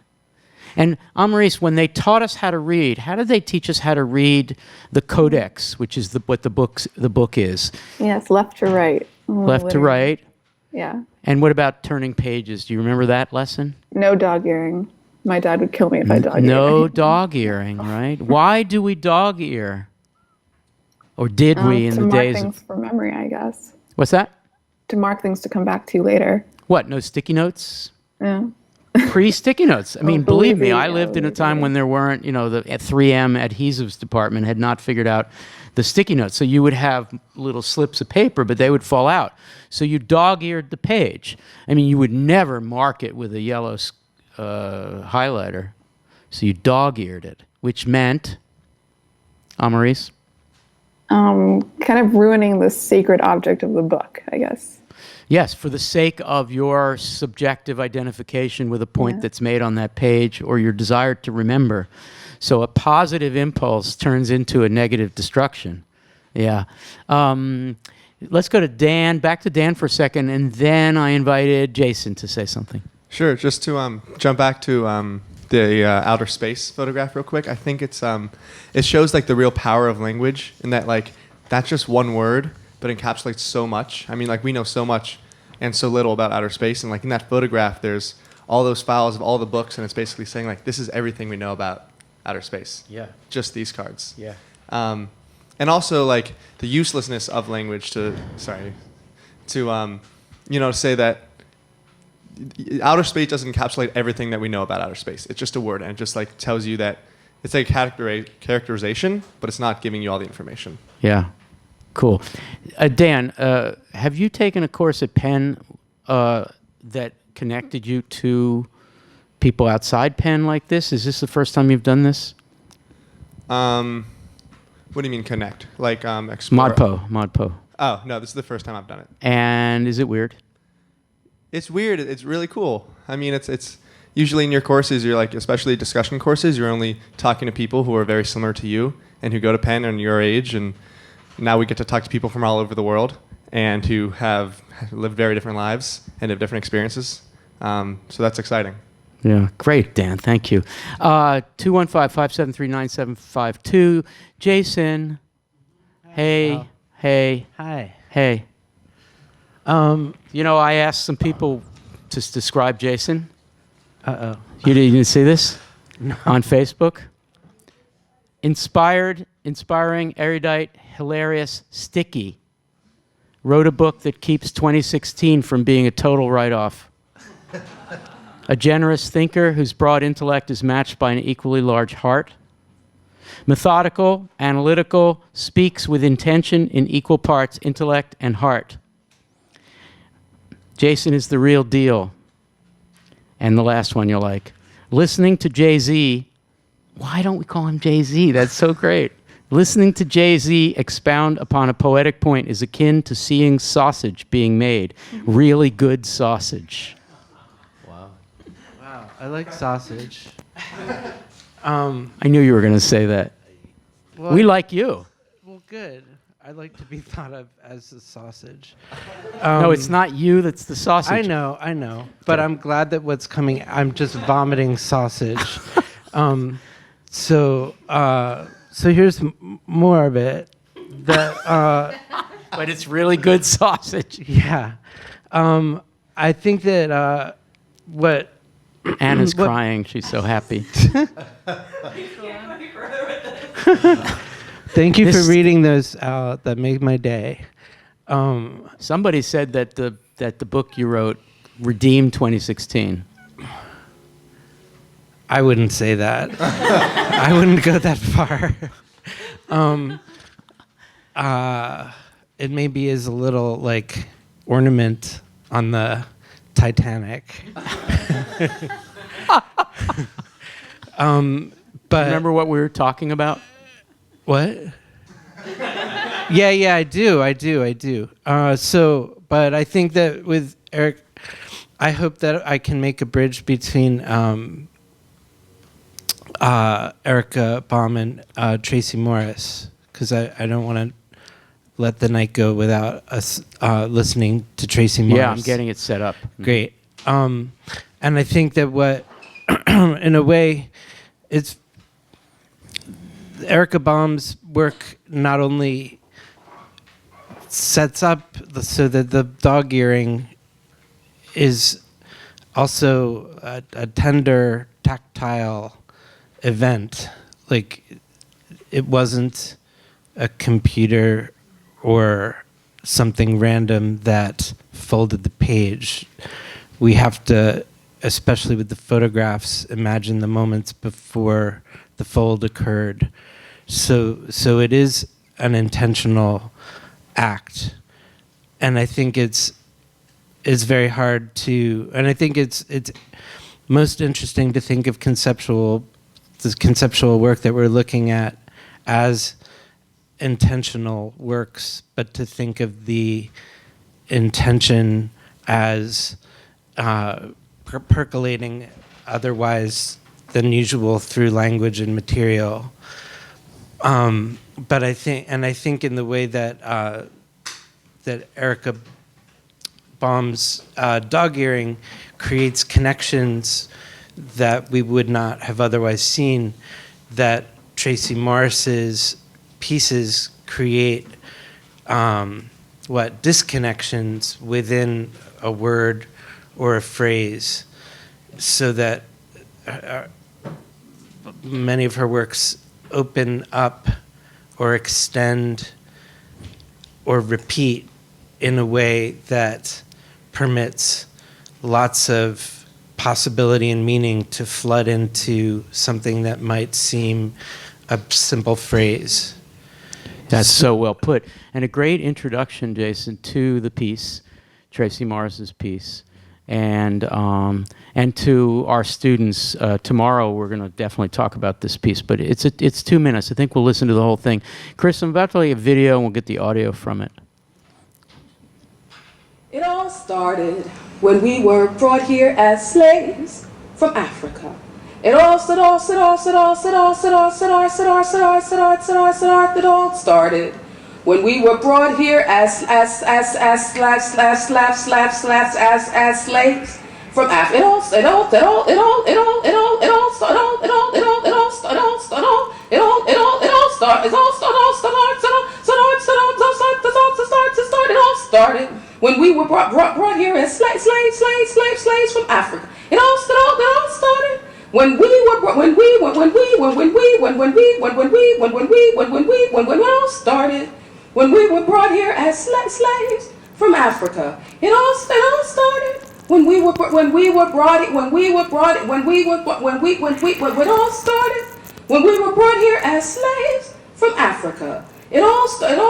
Speaker 2: And Maurice, when they taught us how to read, how did they teach us how to read the codex, which is what the book is?
Speaker 15: Yes, left to right.
Speaker 2: Left to right.
Speaker 15: Yeah.
Speaker 2: And what about turning pages? Do you remember that lesson?
Speaker 15: No dog earing. My dad would kill me if I dog eared.
Speaker 2: No dog earing, right? Why do we dog ear? Or did we in the days?
Speaker 15: To mark things for memory, I guess.
Speaker 2: What's that?
Speaker 15: To mark things to come back to later.
Speaker 2: What? No sticky notes?
Speaker 15: Yeah.
Speaker 2: Pre-sticky notes. I mean, believe me, I
Speaker 15: yeah,
Speaker 2: lived in a time when there weren't, the 3M adhesives department had not figured out the sticky notes. So you would have little slips of paper, but they would fall out. So you dog-eared the page. I mean, you would never mark it with a yellow highlighter. So you dog-eared it, which meant, Maurice?
Speaker 15: Kind of ruining the sacred object of the book, I guess.
Speaker 2: Yes, for the sake of your subjective identification with a point that's made on that page or your desire to remember. So a positive impulse turns into a negative destruction. Yeah. Let's go to Dan, back to Dan for a second, and then I invited Jason to say something.
Speaker 13: Sure, just to jump back to the outer space photograph real quick. I think it shows like the real power of language in that like that's just one word, but encapsulates so much. I mean, like we know so much and so little about outer space, and like in that photograph, there's all those files of all the books, and it's basically saying like this is everything we know about outer space.
Speaker 2: Yeah.
Speaker 13: Just these cards.
Speaker 2: Yeah.
Speaker 13: And also like the uselessness of language to say that outer space doesn't encapsulate everything that we know about outer space. It's just a word, and it just like tells you that it's like characterization, but it's not giving you all the information.
Speaker 2: Yeah. Cool. Dan, have you taken a course at Penn that connected you to people outside Penn like this? Is this the first time you've done this?
Speaker 13: What do you mean connect? Like explore?
Speaker 2: ModPo.
Speaker 13: Oh, no, this is the first time I've done it.
Speaker 2: And is it weird?
Speaker 13: It's weird. It's really cool. I mean, it's usually in your courses, you're like, especially discussion courses, you're only talking to people who are very similar to you and who go to Penn and your age, and now we get to talk to people from all over the world and who have lived very different lives and have different experiences. So that's exciting.
Speaker 2: Yeah, great, Dan. Thank you. 215-573-9752. Jason. Hey. Hey.
Speaker 16: Hi.
Speaker 2: Hey. I asked some people to describe Jason.
Speaker 16: Uh-oh.
Speaker 2: You didn't see this?
Speaker 16: No.
Speaker 2: On Facebook? Inspiring, erudite, hilarious, sticky. Wrote a book that keeps 2016 from being a total write-off. A generous thinker whose broad intellect is matched by an equally large heart. Methodical, analytical, speaks with intention in equal parts intellect and heart. Jason is the real deal. And the last one you'll like. Listening to Jay-Z. Why don't we call him Jay-Z? That's so great. Listening to Jay-Z expound upon a poetic point is akin to seeing sausage being made. Really good sausage.
Speaker 16: Wow, I like sausage.
Speaker 2: I knew you were going to say that.
Speaker 16: Well,
Speaker 2: we like you.
Speaker 16: Well, good. I like to be thought of as a sausage.
Speaker 2: No, it's not you that's the sausage.
Speaker 16: I know. But I'm glad that what's coming, I'm just vomiting sausage. So here's more of it. But
Speaker 2: it's really good sausage.
Speaker 16: Yeah. I think that what...
Speaker 2: Anna's crying. She's so happy.
Speaker 16: Thank you for reading those out. That made my day.
Speaker 2: Somebody said that the book you wrote redeemed 2016.
Speaker 16: I wouldn't say that. I wouldn't go that far. It maybe is a little like ornament on the Titanic. But
Speaker 2: remember what we were talking about?
Speaker 16: What? Yeah, I do. But I think that with Eric, I hope that I can make a bridge between Erica Baum and Tracy Morris, because I don't want to let the night go without us listening to Tracy Morris.
Speaker 2: Yeah, I'm getting it set up.
Speaker 16: Great. And I think that what, in a way, it's Erica Baum's work not only sets up so that the dog earring is also a tender, tactile event. Like, it wasn't a computer or something random that folded the page. We have to, especially with the photographs, imagine the moments before the fold occurred. So it is an intentional act, and I think it's very hard to, and I think it's most interesting to think of this conceptual work that we're looking at as intentional works, but to think of the intention as percolating otherwise than usual through language and material. But I think in the way that that Erica Baum's dog earring creates connections that we would not have otherwise seen, that Tracy Morris's pieces create disconnections within a word or a phrase, so that many of her works open up or extend or repeat in a way that permits lots of possibility and meaning to flood into something that might seem a simple phrase.
Speaker 2: That's so well put. And a great introduction, Jason, to the piece, Tracy Morris's piece, and to our students. Tomorrow we're going to definitely talk about this piece, but it's 2 minutes. I think we'll listen to the whole thing. Chris, I'm about to play a video, and we'll get the audio from it.
Speaker 17: It all started when we were brought here as slaves from Africa. It all started when we were brought here as slaves from Africa. It all started when we were brought here as slaves from Africa. It all started when we were when we were brought here as slaves from Africa. It all started when we were brought it all started when we were brought here as slaves from Africa. It all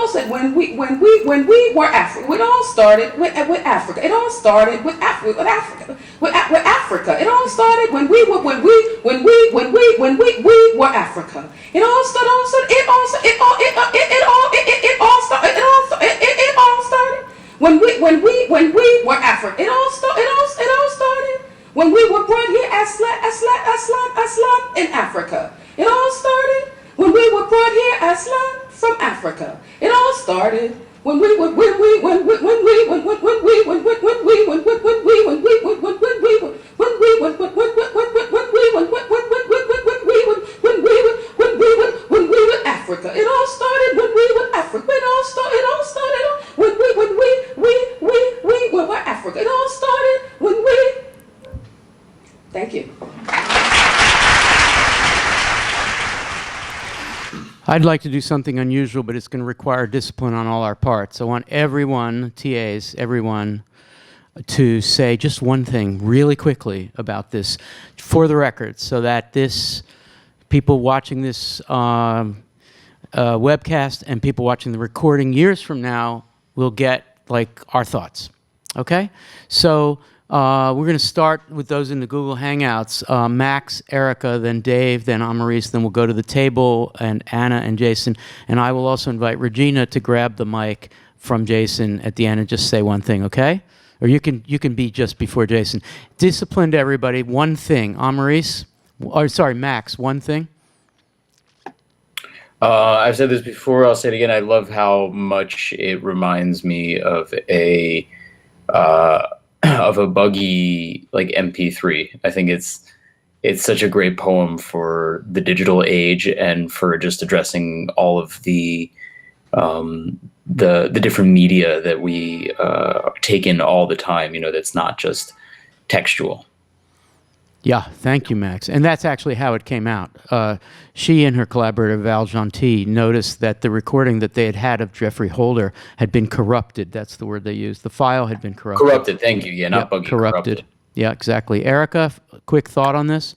Speaker 17: said when we were Africa. It all started with Africa. It all started with Africa. It all started when we were Africa. It all started when we were Africa. It all started when we were brought here as slaves in Africa. It all started when we were brought here as slaves from Africa. It all started when we were Africa. It all started when we were Africa. It all started when we were Africa. It all started when we. Thank you.
Speaker 2: I'd like to do something unusual, but it's going to require discipline on all our parts. I want everyone, TAs, everyone, to say just one thing really quickly about this for the record, so that people watching this webcast and people watching the recording years from now will get like our thoughts. Okay? So We're going to start with those in the Google Hangouts. Max, Erica, then Dave, then Amaris, then we'll go to the table, and Anna and Jason. And I will also invite Regina to grab the mic from Jason at the end and just say one thing, okay? Or you can be just before Jason. Disciplined everybody, one thing. Amaris, or sorry, Max, one thing.
Speaker 5: I've said this before, I'll say it again. I love how much it reminds me of a buggy like MP3. I think it's such a great poem for the digital age and for just addressing all of the different media that we take in all the time. That's not just textual.
Speaker 2: Yeah, thank you, Max. And that's actually how it came out. She and her collaborator, Val Gentil, noticed that the recording that they had of Jeffrey Holder had been corrupted. That's the word they used. The file had been corrupted.
Speaker 5: Corrupted, thank you. Yeah, not buggy, corrupted.
Speaker 2: Yeah, exactly. Erica, quick thought on this?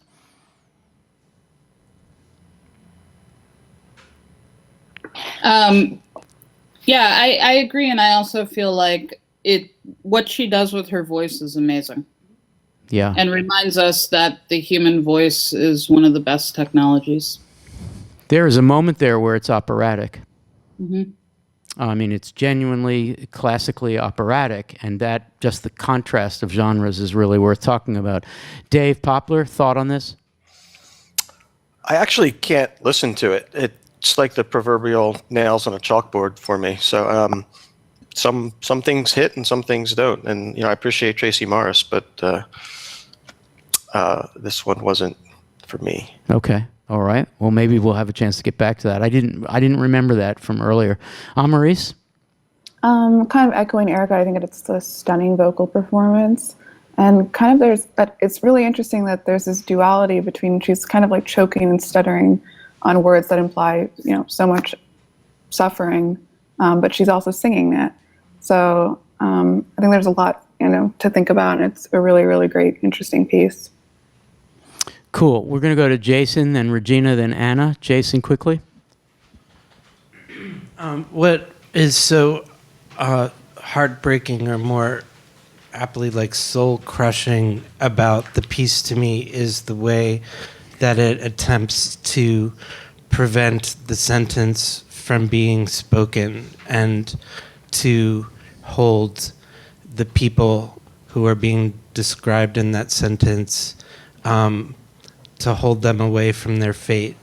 Speaker 4: Yeah, I agree, and I also feel like what she does with her voice is amazing.
Speaker 2: Yeah.
Speaker 4: And reminds us that the human voice is one of the best technologies.
Speaker 2: There is a moment there where it's operatic.
Speaker 4: Mm-hmm.
Speaker 2: I mean, it's genuinely classically operatic, and that just the contrast of genres is really worth talking about. Dave Poplar, thought on this?
Speaker 10: I actually can't listen to it. It's like the proverbial nails on a chalkboard for me. So some things hit and some things don't. And I appreciate Tracy Morris, but this one wasn't for me.
Speaker 2: Okay. All right. Well, maybe we'll have a chance to get back to that. I didn't remember that from earlier. Amaris?
Speaker 15: Kind of echoing Erica, I think it's a stunning vocal performance. And kind of it's really interesting that there's this duality between she's kind of like choking and stuttering on words that imply, so much suffering, but she's also singing that. So I think there's a lot, to think about, and it's a really, really great, interesting piece.
Speaker 2: Cool. We're going to go to Jason, then Regina, then Anna. Jason, quickly.
Speaker 16: What is so heartbreaking, or more aptly like soul-crushing about the piece to me, is the way that it attempts to prevent the sentence from being spoken and to hold the people who are being described in that sentence, to hold them away from their fate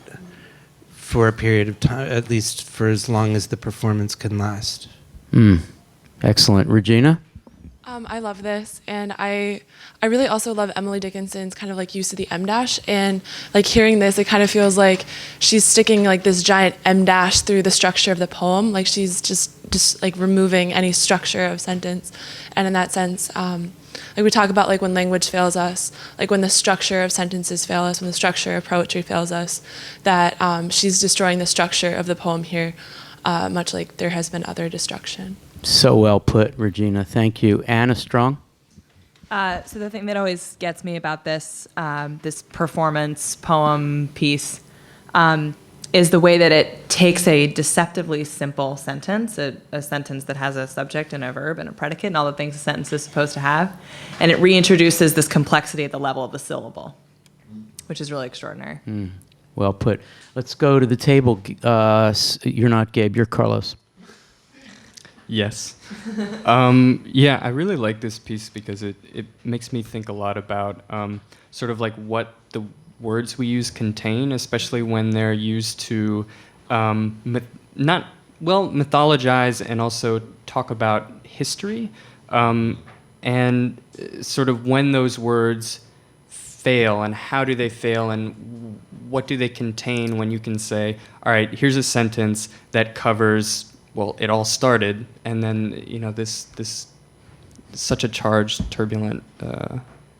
Speaker 16: for a period of time, at least for as long as the performance can last.
Speaker 2: Excellent. Regina?
Speaker 18: I love this, and I really also love Emily Dickinson's kind of like use of the M dash, and like hearing this, it kind of feels like she's sticking like this giant M dash through the structure of the poem, like she's just like removing any structure of sentence. And in that sense, like we talk about like when language fails us, like when the structure of sentences fail us, when the structure of poetry fails us, that she's destroying the structure of the poem here, much like there has been other destruction.
Speaker 2: So well put, Regina. Thank you. Anna Strong?
Speaker 11: So the thing that always gets me about this this performance poem piece is the way that it takes a deceptively simple sentence, a sentence that has a subject and a verb and a predicate and all the things a sentence is supposed to have, and it reintroduces this complexity at the level of the syllable, which is really extraordinary.
Speaker 2: Well put. Let's go to the table. You're not Gabe, you're Carlos.
Speaker 14: Yes. Yeah, I really like this piece because it makes me think a lot about sort of like what the words we use contain, especially when they're used to mythologize and also talk about history, and sort of when those words fail and how do they fail and what do they contain when you can say, all right, here's a sentence that covers, well, it all started, and then, this such a charged, turbulent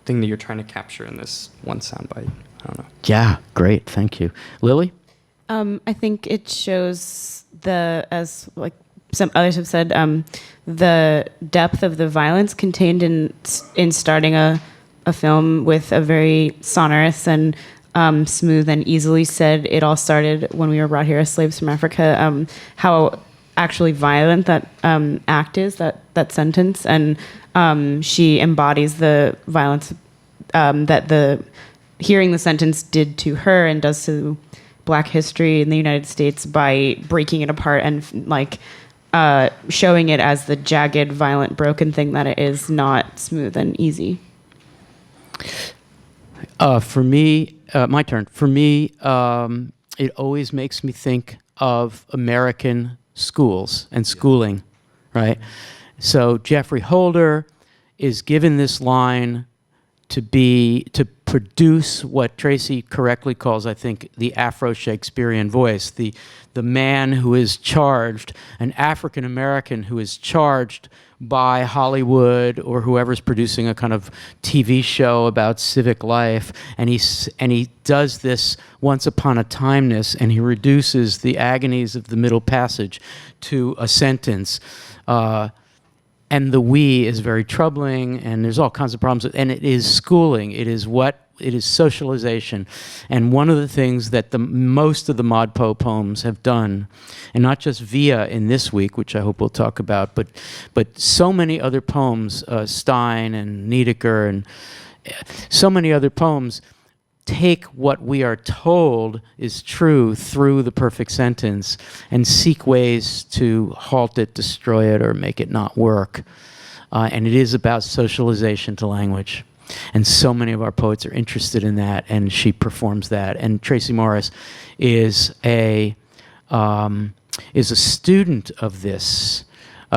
Speaker 14: thing that you're trying to capture in this one soundbite. I don't know.
Speaker 2: Yeah, great. Thank you. Lily?
Speaker 9: I think it shows as like some others have said, the depth of the violence contained in starting a film with a very sonorous and smooth and easily said, it all started when we were brought here as slaves from Africa. How actually violent that act is, that sentence, and she embodies the violence that the hearing the sentence did to her and does to Black history in the United States by breaking it apart and showing it as the jagged, violent, broken thing that it is, not smooth and easy.
Speaker 2: For me, my turn. For me, it always makes me think of American schools and schooling, right? So Jeffrey Holder is given this line to produce what Tracy correctly calls, I think, the Afro-Shakespearean voice, the man who is charged, an African American who is charged by Hollywood or whoever's producing a kind of TV show about civic life, and he does this once upon a timeness, and he reduces the agonies of the Middle Passage to a sentence. And the we is very troubling, and there's all kinds of problems. And it is schooling. It is socialization. And one of the things that most of the ModPo poems have done, and not just Via in this week, which I hope we'll talk about, but so many other poems, Stein and Niedecker, and so many other poems take what we are told is true through the perfect sentence and seek ways to halt it, destroy it, or make it not work. And it is about socialization to language. And so many of our poets are interested in that, and she performs that. And Tracy Morris is a student of this.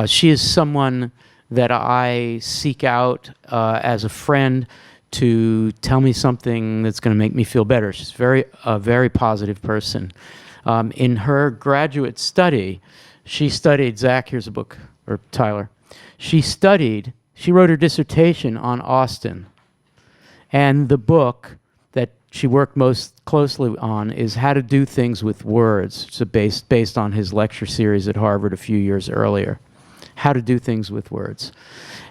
Speaker 2: She is someone that I seek out as a friend to tell me something that's going to make me feel better. She's a very positive person. In her graduate study, she studied, Zach, here's a book, or Tyler. She wrote her dissertation on Austin. And the book that she worked most closely on is How to Do Things with Words. It's based on his lecture series at Harvard a few years earlier. How to Do Things with Words.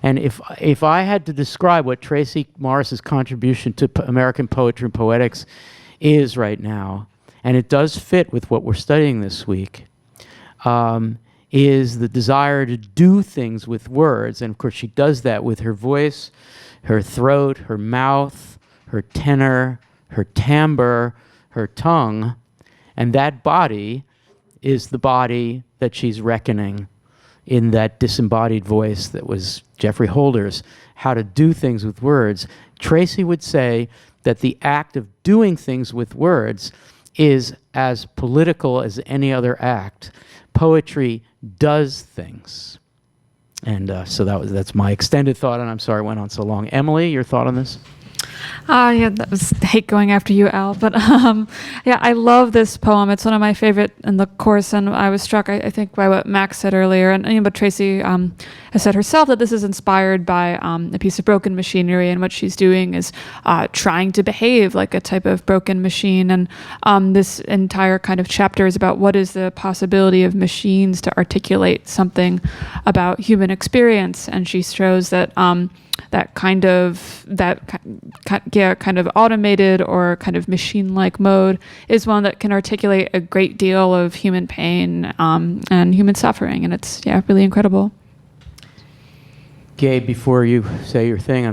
Speaker 2: And if I had to describe what Tracy Morris's contribution to American poetry and poetics is right now, and it does fit with what we're studying this week, is the desire to do things with words. And of course she does that with her voice, her throat, her mouth, her tenor, her timbre, her tongue. And that body is the body that she's reckoning in that disembodied voice that was Jeffrey Holder's, How to Do Things with Words. Tracy would say that the act of doing things with words is as political as any other act. Poetry does things. And so that's my extended thought, and I'm sorry it went on so long. Emily, your thought on this?
Speaker 3: Yeah, that was hate going after you, Al. But yeah, I love this poem. It's one of my favorite in the course, and I was struck, I think, by what Max said earlier, and but Tracy has said herself that this is inspired by a piece of broken machinery, and what she's doing is trying to behave like a type of broken machine. And this entire kind of chapter is about what is the possibility of machines to articulate something about human experience, and she shows that kind of automated or kind of machine-like mode is one that can articulate a great deal of human pain and human suffering, and it's really incredible.
Speaker 2: Gabe, before you say your thing,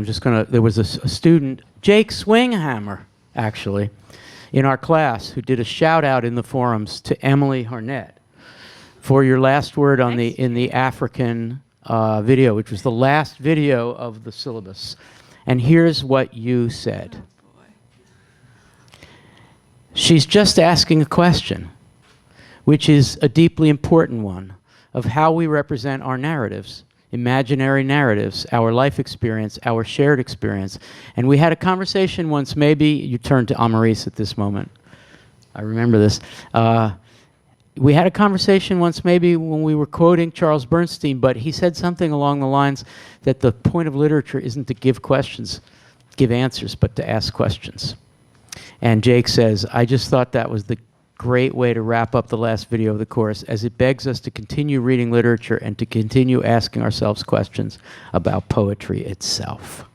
Speaker 2: there was a student, Jake Swinghammer, actually, in our class who did a shout out in the forums to Emily Harnett for your last word on in the African video, which was the last video of the syllabus. And here's what you said. She's just asking a question, which is a deeply important one, of how we represent our narratives, imaginary narratives, our life experience, our shared experience. And we had a conversation once, maybe you turn to Amaris at this moment. I remember this. We had a conversation once, maybe when we were quoting Charles Bernstein, but he said something along the lines that the point of literature isn't to give answers, but to ask questions. And Jake says, I just thought that was the great way to wrap up the last video of the course, as it begs us to continue reading literature and to continue asking ourselves questions about poetry itself.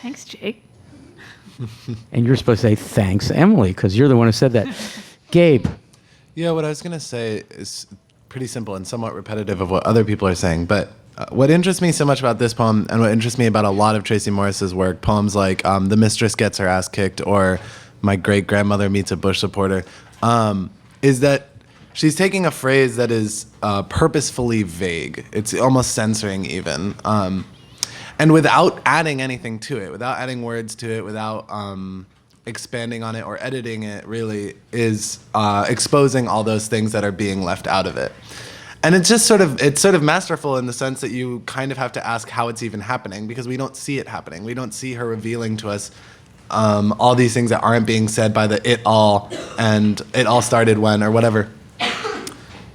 Speaker 3: Thanks, Jake.
Speaker 2: And you're supposed to say, thanks, Emily, because you're the one who said that. Gabe.
Speaker 6: Yeah, what I was going to say is pretty simple and somewhat repetitive of what other people are saying. But what interests me so much about this poem, and what interests me about a lot of Tracy Morris's work, poems like "The Mistress Gets Her Ass Kicked" or "My Great Grandmother Meets a Bush Supporter," is that she's taking a phrase that is purposefully vague. It's almost censoring even. And without adding anything to it, without adding words to it, without expanding on it or editing it, really is exposing all those things that are being left out of it. And it's just sort of masterful in the sense that you kind of have to ask how it's even happening, because we don't see it happening. We don't see her revealing to us all these things that aren't being said by the it all and it all started when or whatever.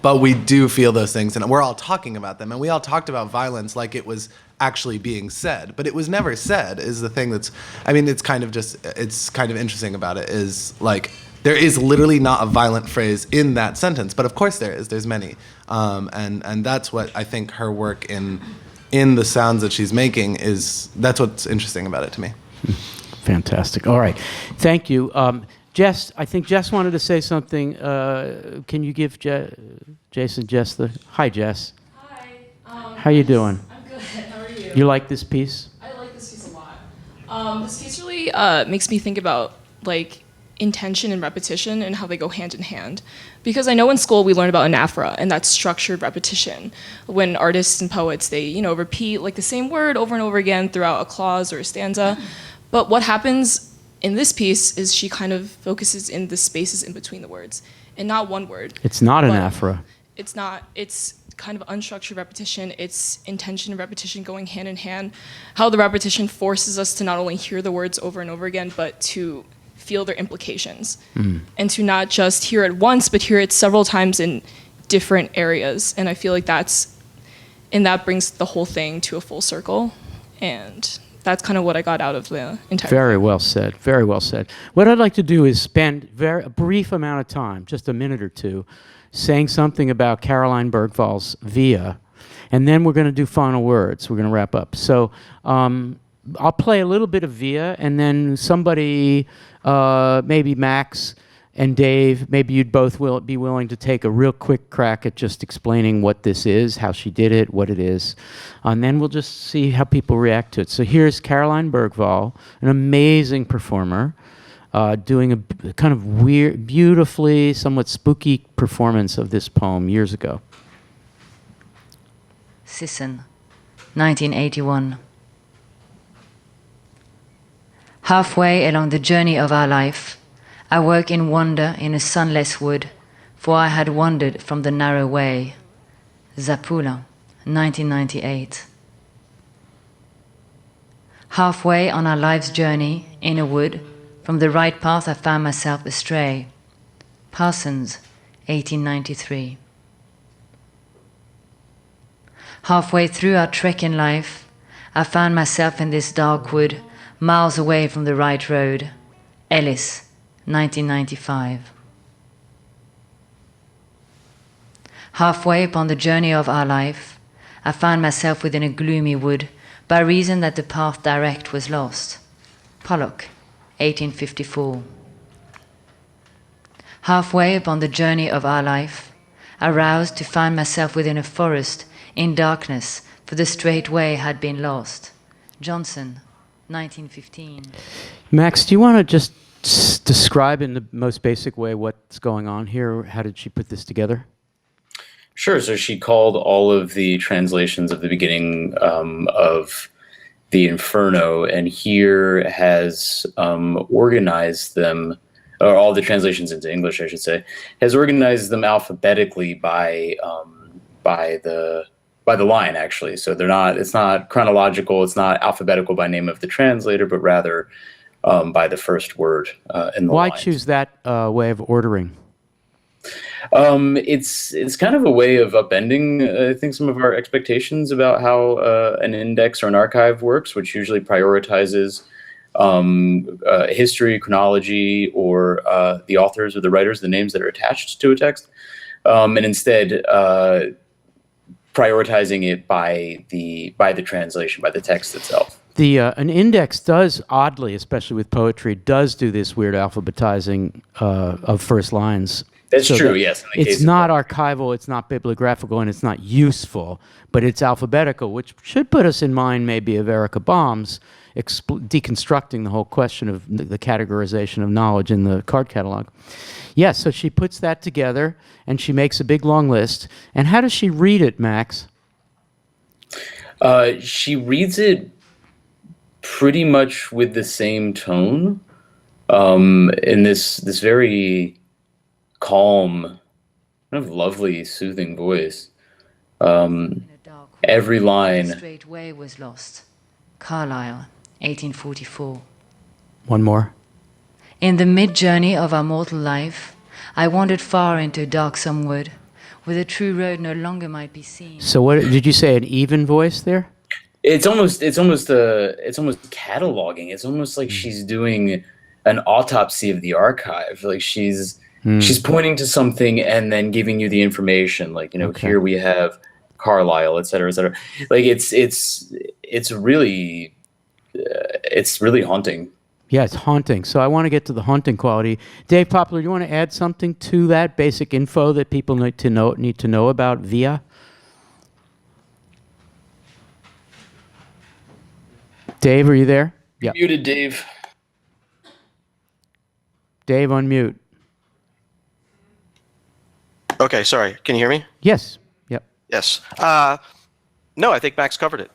Speaker 6: But we do feel those things, and we're all talking about them. And we all talked about violence like it was actually being said, but it was never said, is the thing that's, I mean, it's kind of interesting about it, is like, there is literally not a violent phrase in that sentence, but of course there's many. And that's what I think her work in the sounds that she's making that's what's interesting about it to me.
Speaker 2: Fantastic. All right. Thank you. Jess, I think Jess wanted to say something. Can you give Jason Jess hi, Jess.
Speaker 19: Hi.
Speaker 2: How you doing?
Speaker 19: I'm good. How are you?
Speaker 2: You like this piece?
Speaker 19: I like this piece a lot. This piece really makes me think about like intention and repetition and how they go hand in hand. Because I know in school we learn about anaphora, and that's structured repetition. When artists and poets, they repeat like the same word over and over again throughout a clause or a stanza. But what happens in this piece is she kind of focuses in the spaces in between the words, and not one word.
Speaker 2: It's not anaphora.
Speaker 19: It's not. It's kind of unstructured repetition. It's intention and repetition going hand in hand. How the repetition forces us to not only hear the words over and over again, but to feel their implications. And to not just hear it once, but hear it several times in different areas. And I feel like that brings the whole thing to a full circle. And that's kind of what I got out of the entire
Speaker 2: Very well said. Very well said. What I'd like to do is spend a brief amount of time, just a minute or two, saying something about Caroline Bergvall's Via, and then we're going to do final words. We're going to wrap up. So I'll play a little bit of Via, and then somebody, maybe Max and Dave, maybe you'd both be willing to take a real quick crack at just explaining what this is, how she did it, what it is. And then we'll just see how people react to it. So here's Caroline Bergvall, an amazing performer, doing a kind of weird, beautifully, somewhat spooky performance of this poem years ago.
Speaker 1: Sisson, 1981. Halfway along the journey of our life, I woke in wonder in a sunless wood, for I had wandered from the narrow way. Zapula, 1998. Halfway on our life's journey in a wood, from the right path I found myself astray. Parsons, 1893. Halfway through our trek in life, I found myself in this dark wood, miles away from the right road. Ellis, 1995. Halfway upon the journey of our life, I found myself within a gloomy wood, by reason that the path direct was lost. Pollock, 1854. Halfway upon the journey of our life, I roused to find myself within a forest, in darkness, for the straight way had been lost. Johnson, 1915.
Speaker 2: Max, do you want to just describe in the most basic way what's going on here? How did she put this together?
Speaker 5: Sure. So she called all of the translations of the beginning of the Inferno, and here has organized them, or all the translations into English, I should say, has organized them alphabetically by the line, actually. So it's not chronological, it's not alphabetical by name of the translator, but rather by the first word in the
Speaker 2: Why
Speaker 5: line.
Speaker 2: choose that way of ordering?
Speaker 5: It's kind of a way of upending, I think, some of our expectations about how an index or an archive works, which usually prioritizes history, chronology, or the authors or the writers, the names that are attached to a text, and instead prioritizing it by the translation, by the text itself.
Speaker 2: An index does, oddly, especially with poetry, does do this weird alphabetizing of first lines.
Speaker 5: That's
Speaker 2: So
Speaker 5: true,
Speaker 2: that
Speaker 5: yes, in the
Speaker 2: It's
Speaker 5: case of
Speaker 2: not archival, it's not bibliographical, and it's not useful, but it's alphabetical, which should put us in mind maybe of Erica Baum's deconstructing the whole question of the categorization of knowledge in the card catalog. Yes, so she puts that together, and she makes a big long list. And how does she read it, Max?
Speaker 5: She reads it pretty much with the same tone, in this very calm, kind of lovely, soothing voice. Every
Speaker 1: The
Speaker 5: line.
Speaker 1: straight way was lost. Carlyle, 1844.
Speaker 2: One more.
Speaker 1: In the mid-journey of our mortal life, I wandered far into darksome wood, where the true road no longer might be seen.
Speaker 2: So what did you say? An even voice there?
Speaker 5: It's almost cataloging. It's almost like she's doing an autopsy of the archive. Like she's pointing to something and then giving you the information. Like, here we have Carlyle, et cetera, et cetera. Like it's really haunting.
Speaker 2: Yeah, it's haunting. So I want to get to the haunting quality. Dave Poplar, do you want to add something to that basic info that people need to know about VIA? Dave, are you there? Yeah.
Speaker 5: Muted, Dave.
Speaker 2: Dave, unmute.
Speaker 10: Okay, sorry. Can you hear me?
Speaker 2: Yes. Yep.
Speaker 10: Yes. No, I think Max covered it.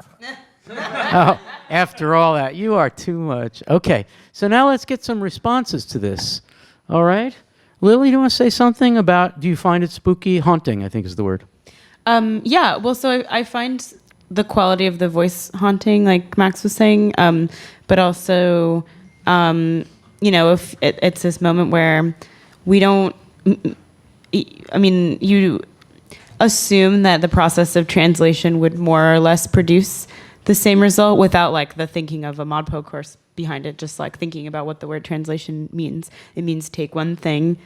Speaker 2: Oh, after all that, you are too much. Okay, so now let's get some responses to this. All right? Lily, do you want to say something about, do you find it spooky? Haunting, I think is the word.
Speaker 9: Yeah, well, so I find the quality of the voice haunting, like Max was saying, but also, if it's this moment where we don't, you assume that the process of translation would more or less produce the same result without like the thinking of a ModPo course behind it, just like thinking about what the word translation means. It means take one thing,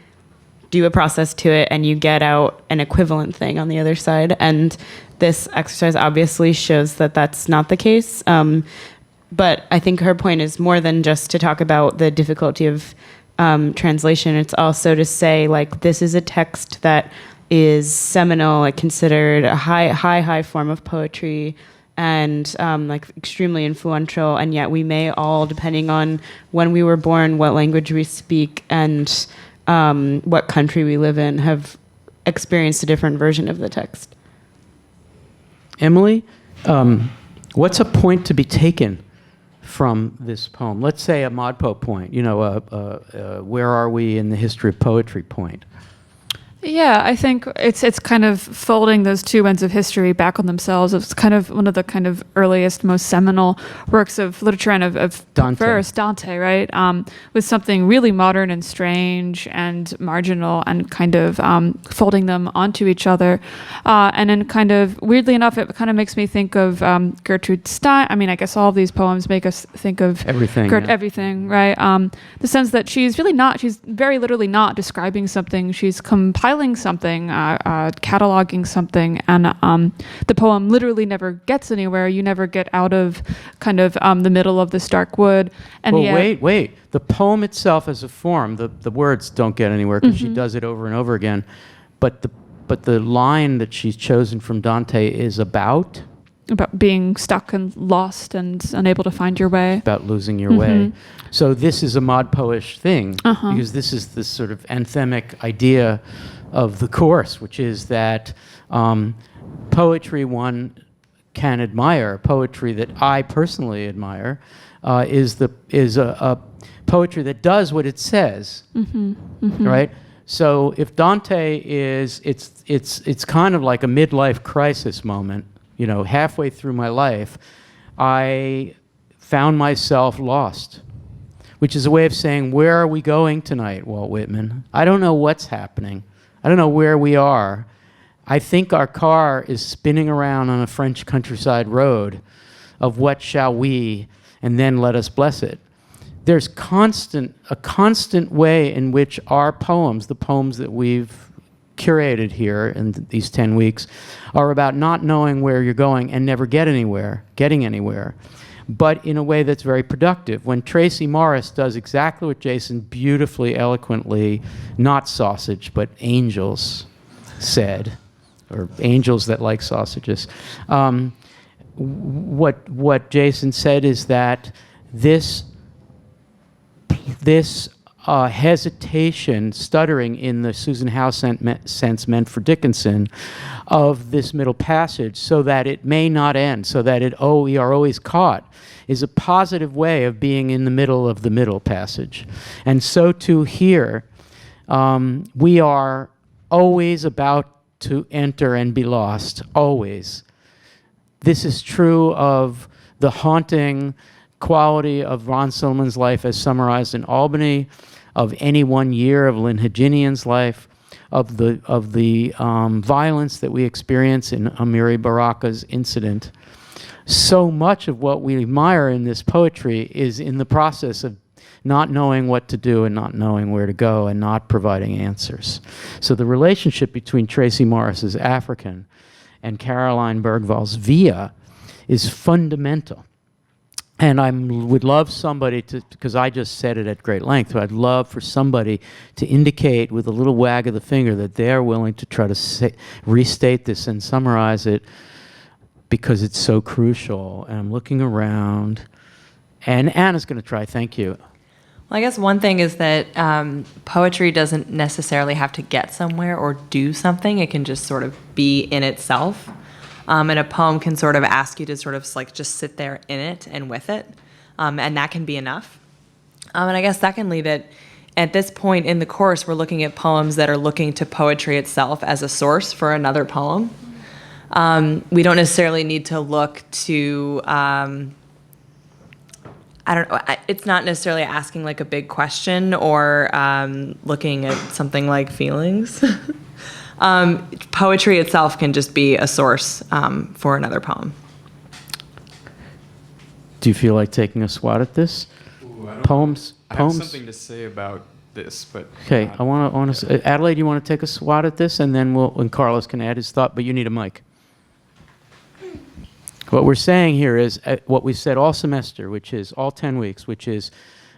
Speaker 9: do a process to it, and you get out an equivalent thing on the other side. And this exercise obviously shows that that's not the case. But I think her point is more than just to talk about the difficulty of translation. It's also to say, like, this is a text that is seminal, like considered a high form of poetry, and like extremely influential. And yet we may all, depending on when we were born, what language we speak, and what country we live in, have experienced a different version of the text.
Speaker 2: Emily, what's a point to be taken from this poem? Let's say a ModPo point, where are we in the history of poetry point.
Speaker 3: Yeah, I think it's kind of folding those two ends of history back on themselves. It's kind of one of the kind of earliest, most seminal works of literature and of verse, Dante, right? With something really modern and strange and marginal, and kind of folding them onto each other. And then kind of, weirdly enough, it kind of makes me think of Gertrude Stein. I mean, I guess all of these poems make us think of everything, right? The sense that she's very literally not describing something. She's compiling something, cataloging something, and the poem literally never gets anywhere. You never get out of kind of the middle of this dark wood. And
Speaker 2: well,
Speaker 3: yet,
Speaker 2: wait. The poem itself as a form, the words don't get anywhere because she does it over and over again. But the line that she's chosen from Dante is about
Speaker 3: being stuck and lost and unable to find your way.
Speaker 2: About losing your way. So this is a ModPo-ish thing, because this is this sort of anthemic idea of the course, which is that poetry one can admire, poetry that I personally admire, is a poetry that does what it says, right? So if Dante is, it's kind of like a midlife crisis moment. Halfway through my life, I found myself lost, which is a way of saying, where are we going tonight, Walt Whitman? I don't know what's happening. I don't know where we are. I think our car is spinning around on a French countryside road of what shall we, and then let us bless it. There's a constant way in which our poems, the poems that we've curated here in these 10 weeks, are about not knowing where you're going and never getting anywhere. but in a way that's very productive. When Tracy Morris does exactly what Jason beautifully, eloquently, not sausage, but angels said, or angels that like sausages, what Jason said is that this hesitation, stuttering in the Susan Howe sense meant for Dickinson, of this middle passage, so that it may not end, so that we are always caught, is a positive way of being in the middle passage. And so too here, we are always about to enter and be lost, always. This is true of the haunting quality of Ron Silliman's life as summarized in Albany, of any one year of Lynn Haginian's life, of the violence that we experience in Amiri Baraka's incident. So much of what we admire in this poetry is in the process of not knowing what to do and not knowing where to go and not providing answers. So the relationship between Tracy Morris's African and Caroline Bergvall's Via is fundamental. And I would love somebody to, because I just said it at great length, but I'd love for somebody to indicate with a little wag of the finger that they're willing to try to restate this and summarize it, because it's so crucial. And I'm looking around, and Anna's going to try. Thank you.
Speaker 11: Well, I guess one thing is that poetry doesn't necessarily have to get somewhere or do something. It can just sort of be in itself. And a poem can sort of ask you to sort of like just sit there in it and with it. And that can be enough. And I guess secondly, that at this point in the course, we're looking at poems that are looking to poetry itself as a source for another poem. We don't necessarily need to look to, it's not necessarily asking like a big question or looking at something like feelings. Poetry itself can just be a source for another poem.
Speaker 2: Do you feel like taking a swat at this?
Speaker 14: Ooh, I
Speaker 2: Poems?
Speaker 14: have something to say about this, but
Speaker 2: okay. I want to. Adelaide, you want to take a swat at this, and then and Carlos can add his thought. But you need a mic. What we're saying here is what we said all semester, which is all 10 weeks, which is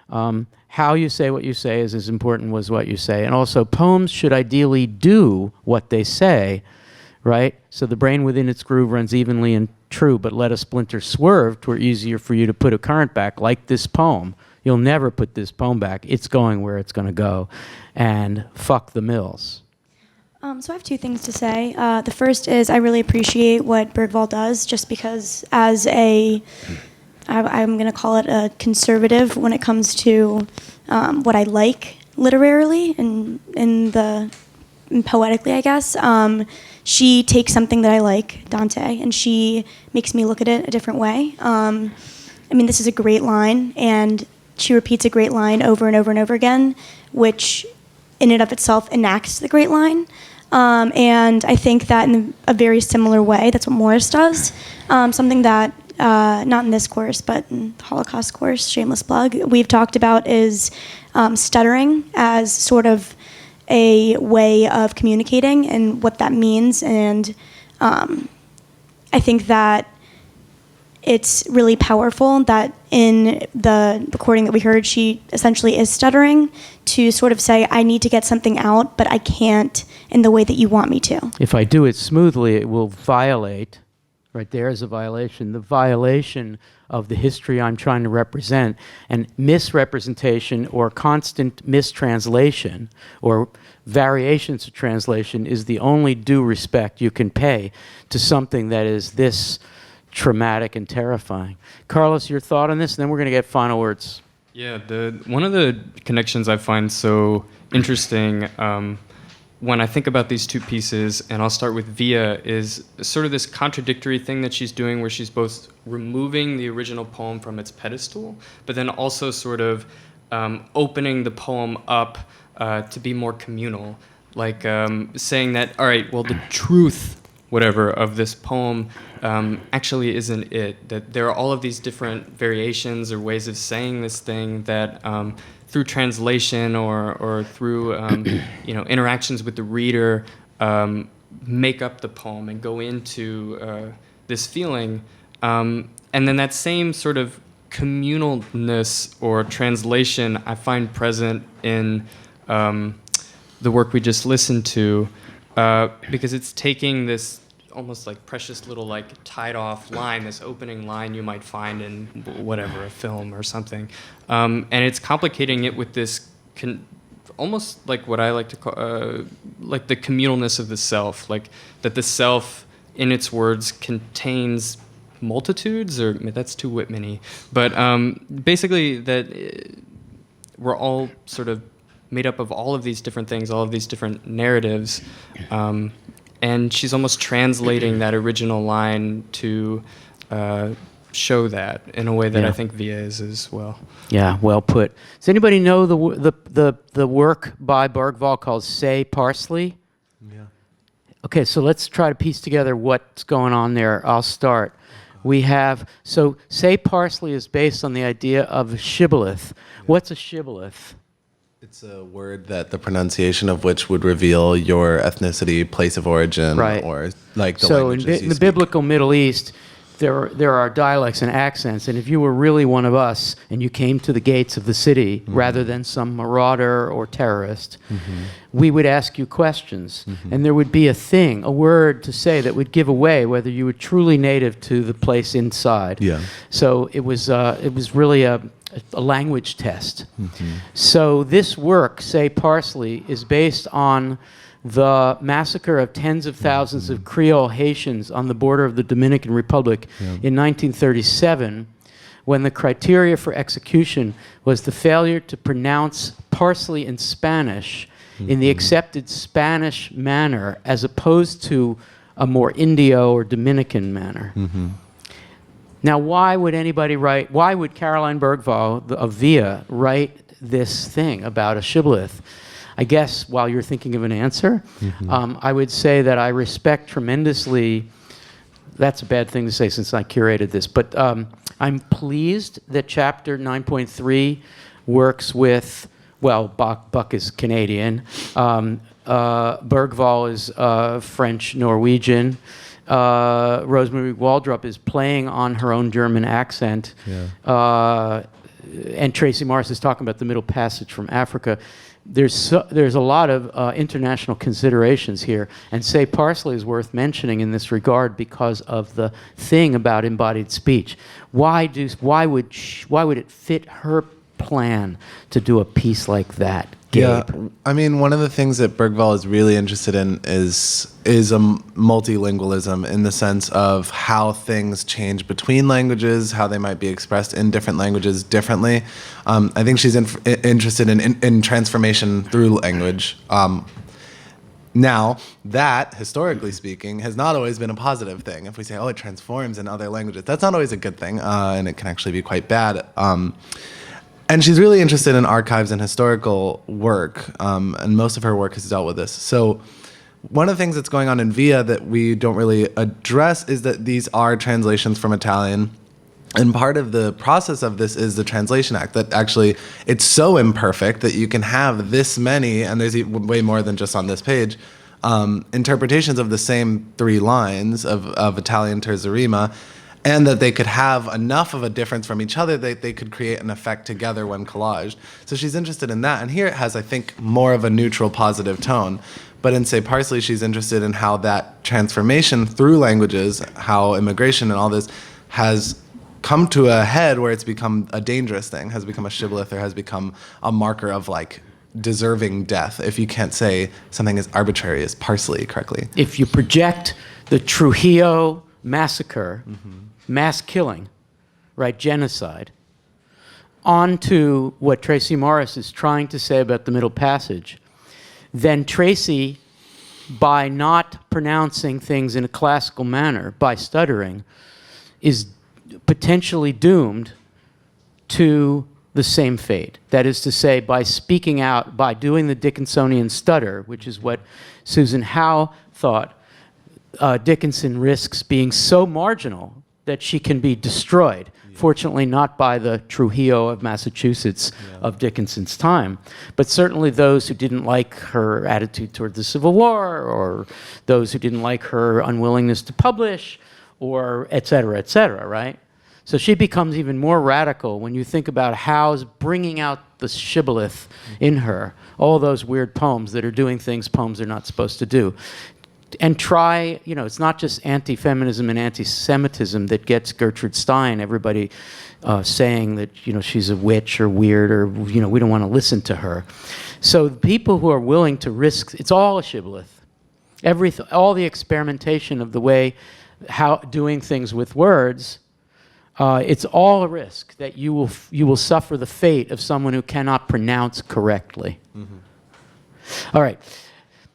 Speaker 2: how you say what you say is as important as what you say. And also, poems should ideally do what they say, right? So the brain within its groove runs evenly and true, but let a splinter swerve twere easier for you to put a current back, like this poem. You'll never put this poem back. It's going where it's going to go. And fuck the mills.
Speaker 7: So I have two things to say. The first is I really appreciate what Bergvall does, just because as I'm going to call it a conservative when it comes to what I like literarily and poetically, I guess. She takes something that I like, Dante, and she makes me look at it a different way. I mean, this is a great line, and she repeats a great line over and over and over again, which in and of itself enacts the great line. And I think that in a very similar way, that's what Morris does. Something that, not in this course, but in the Holocaust course, shameless plug, we've talked about is stuttering as sort of a way of communicating and what that means. And I think that it's really powerful that in the recording that we heard, she essentially is stuttering to sort of say, I need to get something out, but I can't in the way that you want me to.
Speaker 2: If I do it smoothly, it will violate, right there is a violation, the violation of the history I'm trying to represent. And misrepresentation or constant mistranslation or variations of translation is the only due respect you can pay to something that is this traumatic and terrifying. Carlos, your thought on this, and then we're going to get final words.
Speaker 14: Yeah, one of the connections I find so interesting when I think about these two pieces, and I'll start with Via, is sort of this contradictory thing that she's doing where she's both removing the original poem from its pedestal, but then also sort of opening the poem up to be more communal, like saying that, all right, well, the truth, whatever, of this poem actually isn't it, that there are all of these different variations or ways of saying this thing that through translation or through interactions with the reader make up the poem and go into this feeling. And then that same sort of communalness or translation I find present in the work we just listened to, because it's taking this almost like precious little like tied off line, this opening line you might find in whatever, a film or something, and it's complicating it with this almost like what I like to call like the communalness of the self, like that the self in its words contains multitudes, or that's too Whitman-y, but basically that we're all sort of made up of all of these different things, all of these different narratives, and she's almost translating that original line to show that in a way that I think Via is as well.
Speaker 2: Yeah, well put. Does anybody know the work by Bergvall called Say Parsley?
Speaker 6: Yeah.
Speaker 2: Okay, so let's try to piece together what's going on there. I'll start. We have, so Say Parsley is based on the idea of a shibboleth. What's a shibboleth?
Speaker 6: It's a word that the pronunciation of which would reveal your ethnicity, place of origin,
Speaker 2: Right.
Speaker 6: or like the
Speaker 2: So
Speaker 6: languages
Speaker 2: in the biblical Middle East, there are dialects and accents, and if you were really one of us and you came to the gates of the city rather than some marauder or terrorist, we would ask you questions, and there would be a word to say that would give away whether you were truly native to the place inside.
Speaker 6: Yeah.
Speaker 2: So it was really a language test. So this work, Say Parsley, is based on the massacre of tens of thousands of Creole Haitians on the border of the Dominican Republic in 1937, when the criteria for execution was the failure to pronounce parsley in Spanish in the accepted Spanish manner as opposed to a more Indio or Dominican manner. Now, why would Caroline Bergvall of Via write this thing about a shibboleth? I guess while you're thinking of an answer, I would say that I respect tremendously, that's a bad thing to say since I curated this, but I'm pleased that chapter 9.3 works with, well, Buck is Canadian, Bergvall is French-Norwegian, Rosemary Waldrop is playing on her own German accent, and Tracy Morris is talking about the Middle Passage from Africa. There's a lot of international considerations here, and Say Parsley is worth mentioning in this regard because of the thing about embodied speech. Why would it fit her plan to do a piece like that? Gabe?
Speaker 6: Yeah, I mean, one of the things that Bergvall is really interested in is a multilingualism, in the sense of how things change between languages, how they might be expressed in different languages differently. I think she's interested in transformation through language. Now, that, historically speaking, has not always been a positive thing. If we say, oh, it transforms in other languages, that's not always a good thing, and it can actually be quite bad. And she's really interested in archives and historical work, and most of her work has dealt with this. So one of the things that's going on in Via that we don't really address is that these are translations from Italian. And part of the process of this is the Translation Act, that actually it's so imperfect that you can have this many, and there's way more than just on this page, interpretations of the same three lines of Italian terza rima, and that they could have enough of a difference from each other that they could create an effect together when collaged. So she's interested in that. And here it has, I think, more of a neutral, positive tone. But in Say Parsley, she's interested in how that transformation through languages, how immigration and all this has come to a head where it's become a dangerous thing, has become a shibboleth, or has become a marker of like deserving death if you can't say something as arbitrary as parsley correctly.
Speaker 2: If you project the Trujillo massacre, mass killing, right, genocide, onto what Tracy Morris is trying to say about the Middle Passage, then Tracy, by not pronouncing things in a classical manner, by stuttering, is potentially doomed to the same fate. That is to say, by speaking out, by doing the Dickinsonian stutter, which is what Susan Howe thought, Dickinson risks being so marginal that she can be destroyed. Fortunately, not by the Trujillo of Massachusetts of Dickinson's time, but certainly those who didn't like her attitude toward the Civil War, or those who didn't like her unwillingness to publish, or et cetera, right? So she becomes even more radical when you think about Howe's bringing out the shibboleth in her, all those weird poems that are doing things poems are not supposed to do. And try, it's not just anti-feminism and anti-Semitism that gets Gertrude Stein, everybody saying that, she's a witch or weird or, we don't want to listen to her. So the people who are willing to risk, it's all a shibboleth. All the experimentation of the way how doing things with words, it's all a risk that you will suffer the fate of someone who cannot pronounce correctly. All right.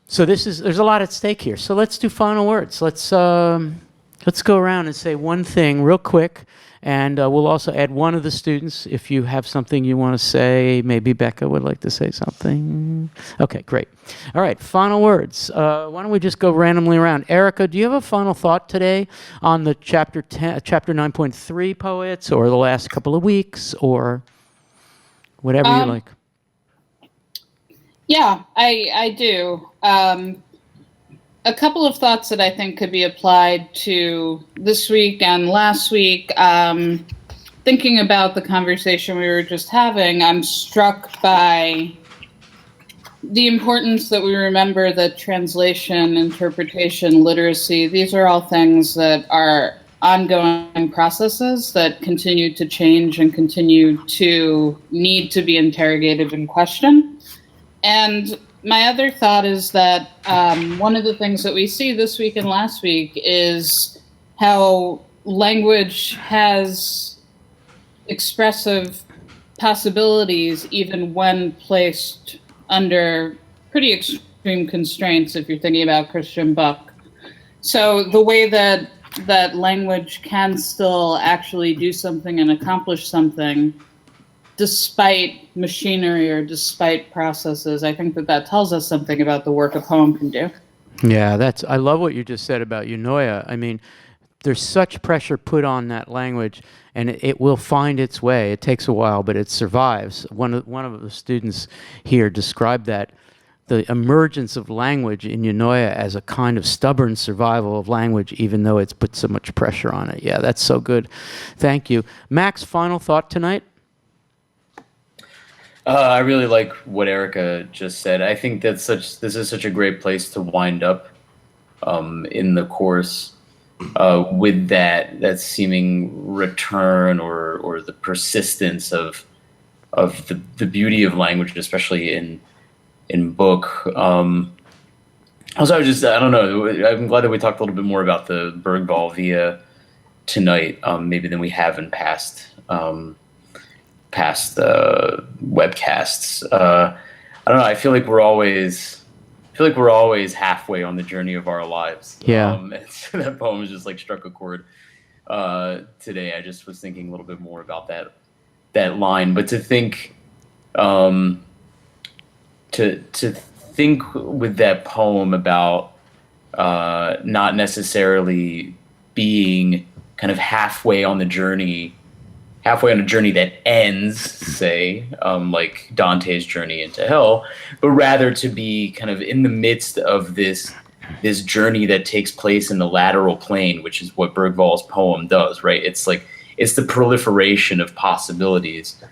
Speaker 2: So there's a lot at stake here. So let's do final words. Let's go around and say one thing real quick, and we'll also add one of the students if you have something you want to say. Maybe Becca would like to say something. Okay, great. All right, final words. Why don't we just go randomly around? Erica, do you have a final thought today on the chapter 9.3 poets, or the last couple of weeks, or whatever you like?
Speaker 4: Yeah, I do. A couple of thoughts that I think could be applied to this week and last week. Thinking about the conversation we were just having, I'm struck by the importance that we remember that translation, interpretation, literacy, these are all things that are ongoing processes that continue to change and continue to need to be interrogated and questioned. And my other thought is that one of the things that we see this week and last week is how language has expressive possibilities even when placed under pretty extreme constraints, if you're thinking about Christian Buck. So the way that language can still actually do something and accomplish something despite machinery or despite processes, I think that tells us something about the work a poem can do.
Speaker 2: Yeah, I love what you just said about Eunoia. I mean, there's such pressure put on that language, and it will find its way. It takes a while, but it survives. One of the students here described that, the emergence of language in Eunoia as a kind of stubborn survival of language, even though it's put so much pressure on it. Yeah, that's so good. Thank you. Max, final thought tonight?
Speaker 5: I really like what Erica just said. I think this is such a great place to wind up in the course with that seeming return or the persistence of the beauty of language, especially in book. Also, I don't know. I'm glad that we talked a little bit more about the Bergvall Via tonight, maybe than we have in past webcasts. I don't know. I feel like we're always halfway on the journey of our lives.
Speaker 2: Yeah.
Speaker 5: And so that poem just like struck a chord today. I just was thinking a little bit more about that line, but to think with that poem about not necessarily being kind of halfway on a journey that ends, say, like Dante's journey into hell, but rather to be kind of in the midst of this journey that takes place in the lateral plane, which is what Bergvall's poem does, right? It's the proliferation of possibilities,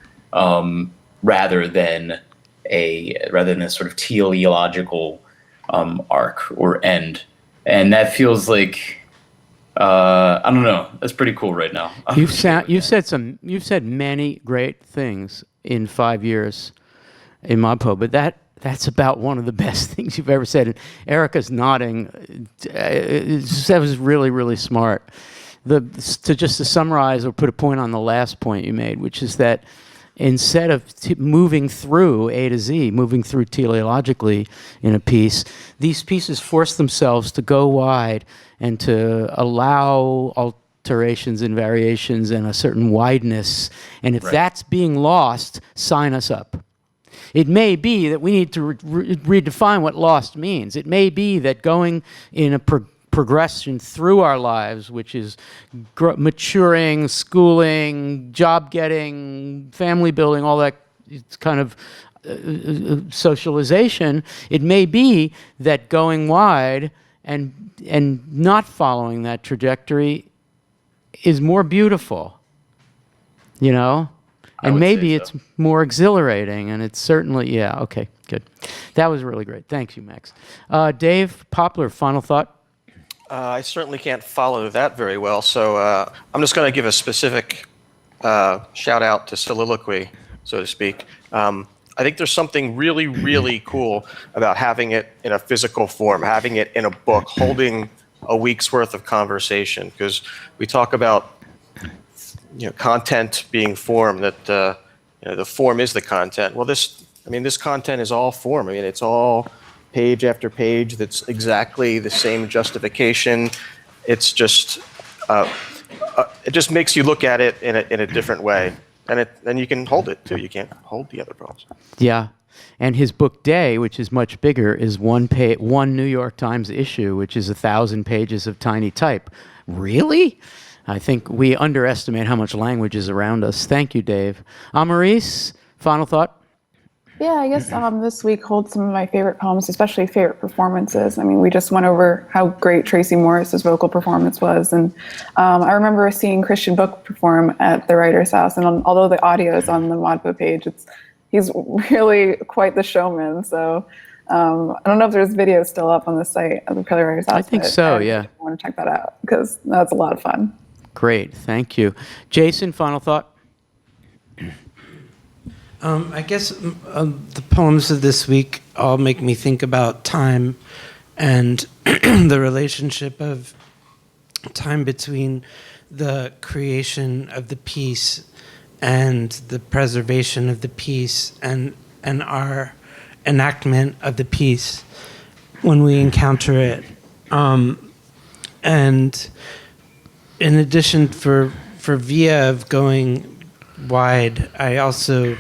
Speaker 5: rather than a sort of teleological arc or end, and that feels like. I don't know. That's pretty cool right now.
Speaker 2: You've said many great things in 5 years in ModPo, but that's about one of the best things you've ever said. And Erica's nodding. That was really, really smart. To summarize or put a point on the last point you made, which is that instead of moving through A to Z, moving through teleologically in a piece, these pieces force themselves to go wide and to allow alterations and variations and a certain wideness. And if that's being lost, sign us up. It may be that we need to redefine what lost means. It may be that going in a progression through our lives, which is maturing, schooling, job getting, family building, all that kind of socialization, it may be that going wide and not following that trajectory is more beautiful, you know? And
Speaker 5: would
Speaker 2: maybe
Speaker 5: say so.
Speaker 2: it's more exhilarating, and it's certainly, yeah, okay, good. That was really great. Thanks you, Max. Dave Poplar, final thought?
Speaker 10: I certainly can't follow that very well, so I'm just going to give a specific shout out to soliloquy, so to speak. I think there's something really, really cool about having it in a physical form, having it in a book, holding a week's worth of conversation, because we talk about content being form, that the form is the content. Well, this content is all form. I mean, it's all page after page that's exactly the same justification. It's just it just makes you look at it in a different way, and you can hold it too. You can't hold the other poems.
Speaker 2: Yeah. And his book Day, which is much bigger, is one New York Times issue, which is 1,000 pages of tiny type. Really? I think we underestimate how much language is around us. Thank you, Dave. Maurice, final thought?
Speaker 15: Yeah, I guess this week holds some of my favorite poems, especially favorite performances. I mean, we just went over how great Tracy Morris's vocal performance was. And I remember seeing Christian Book perform at the Writer's House. And although the audio is on the ModPo page, he's really quite the showman. So I don't know if there's video still up on the site of the Kelly Writer's House.
Speaker 2: I think so, yeah.
Speaker 15: I want to check that out because that's a lot of fun.
Speaker 2: Great, thank you. Jason, final thought?
Speaker 16: I guess the poems of this week all make me think about time and the relationship of time between the creation of the piece and the preservation of the piece and our enactment of the piece when we encounter it. And in addition, for Via of going wide, I also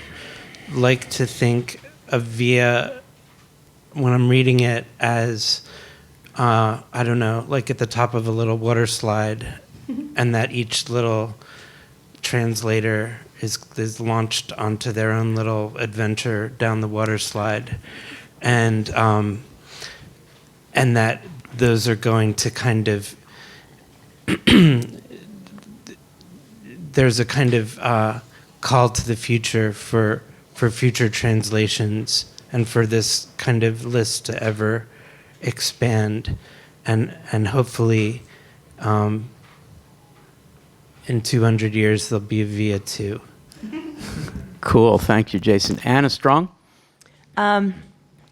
Speaker 16: like to think of Via when I'm reading it as, I don't know, like at the top of a little water slide, and that each little translator is launched onto their own little adventure down the water slide, and that those are going to kind of there's a kind of call to the future for future translations and for this kind of list to ever expand, and hopefully in 200 years there'll be a Via 2.
Speaker 2: Cool, thank you, Jason. Anna Strong?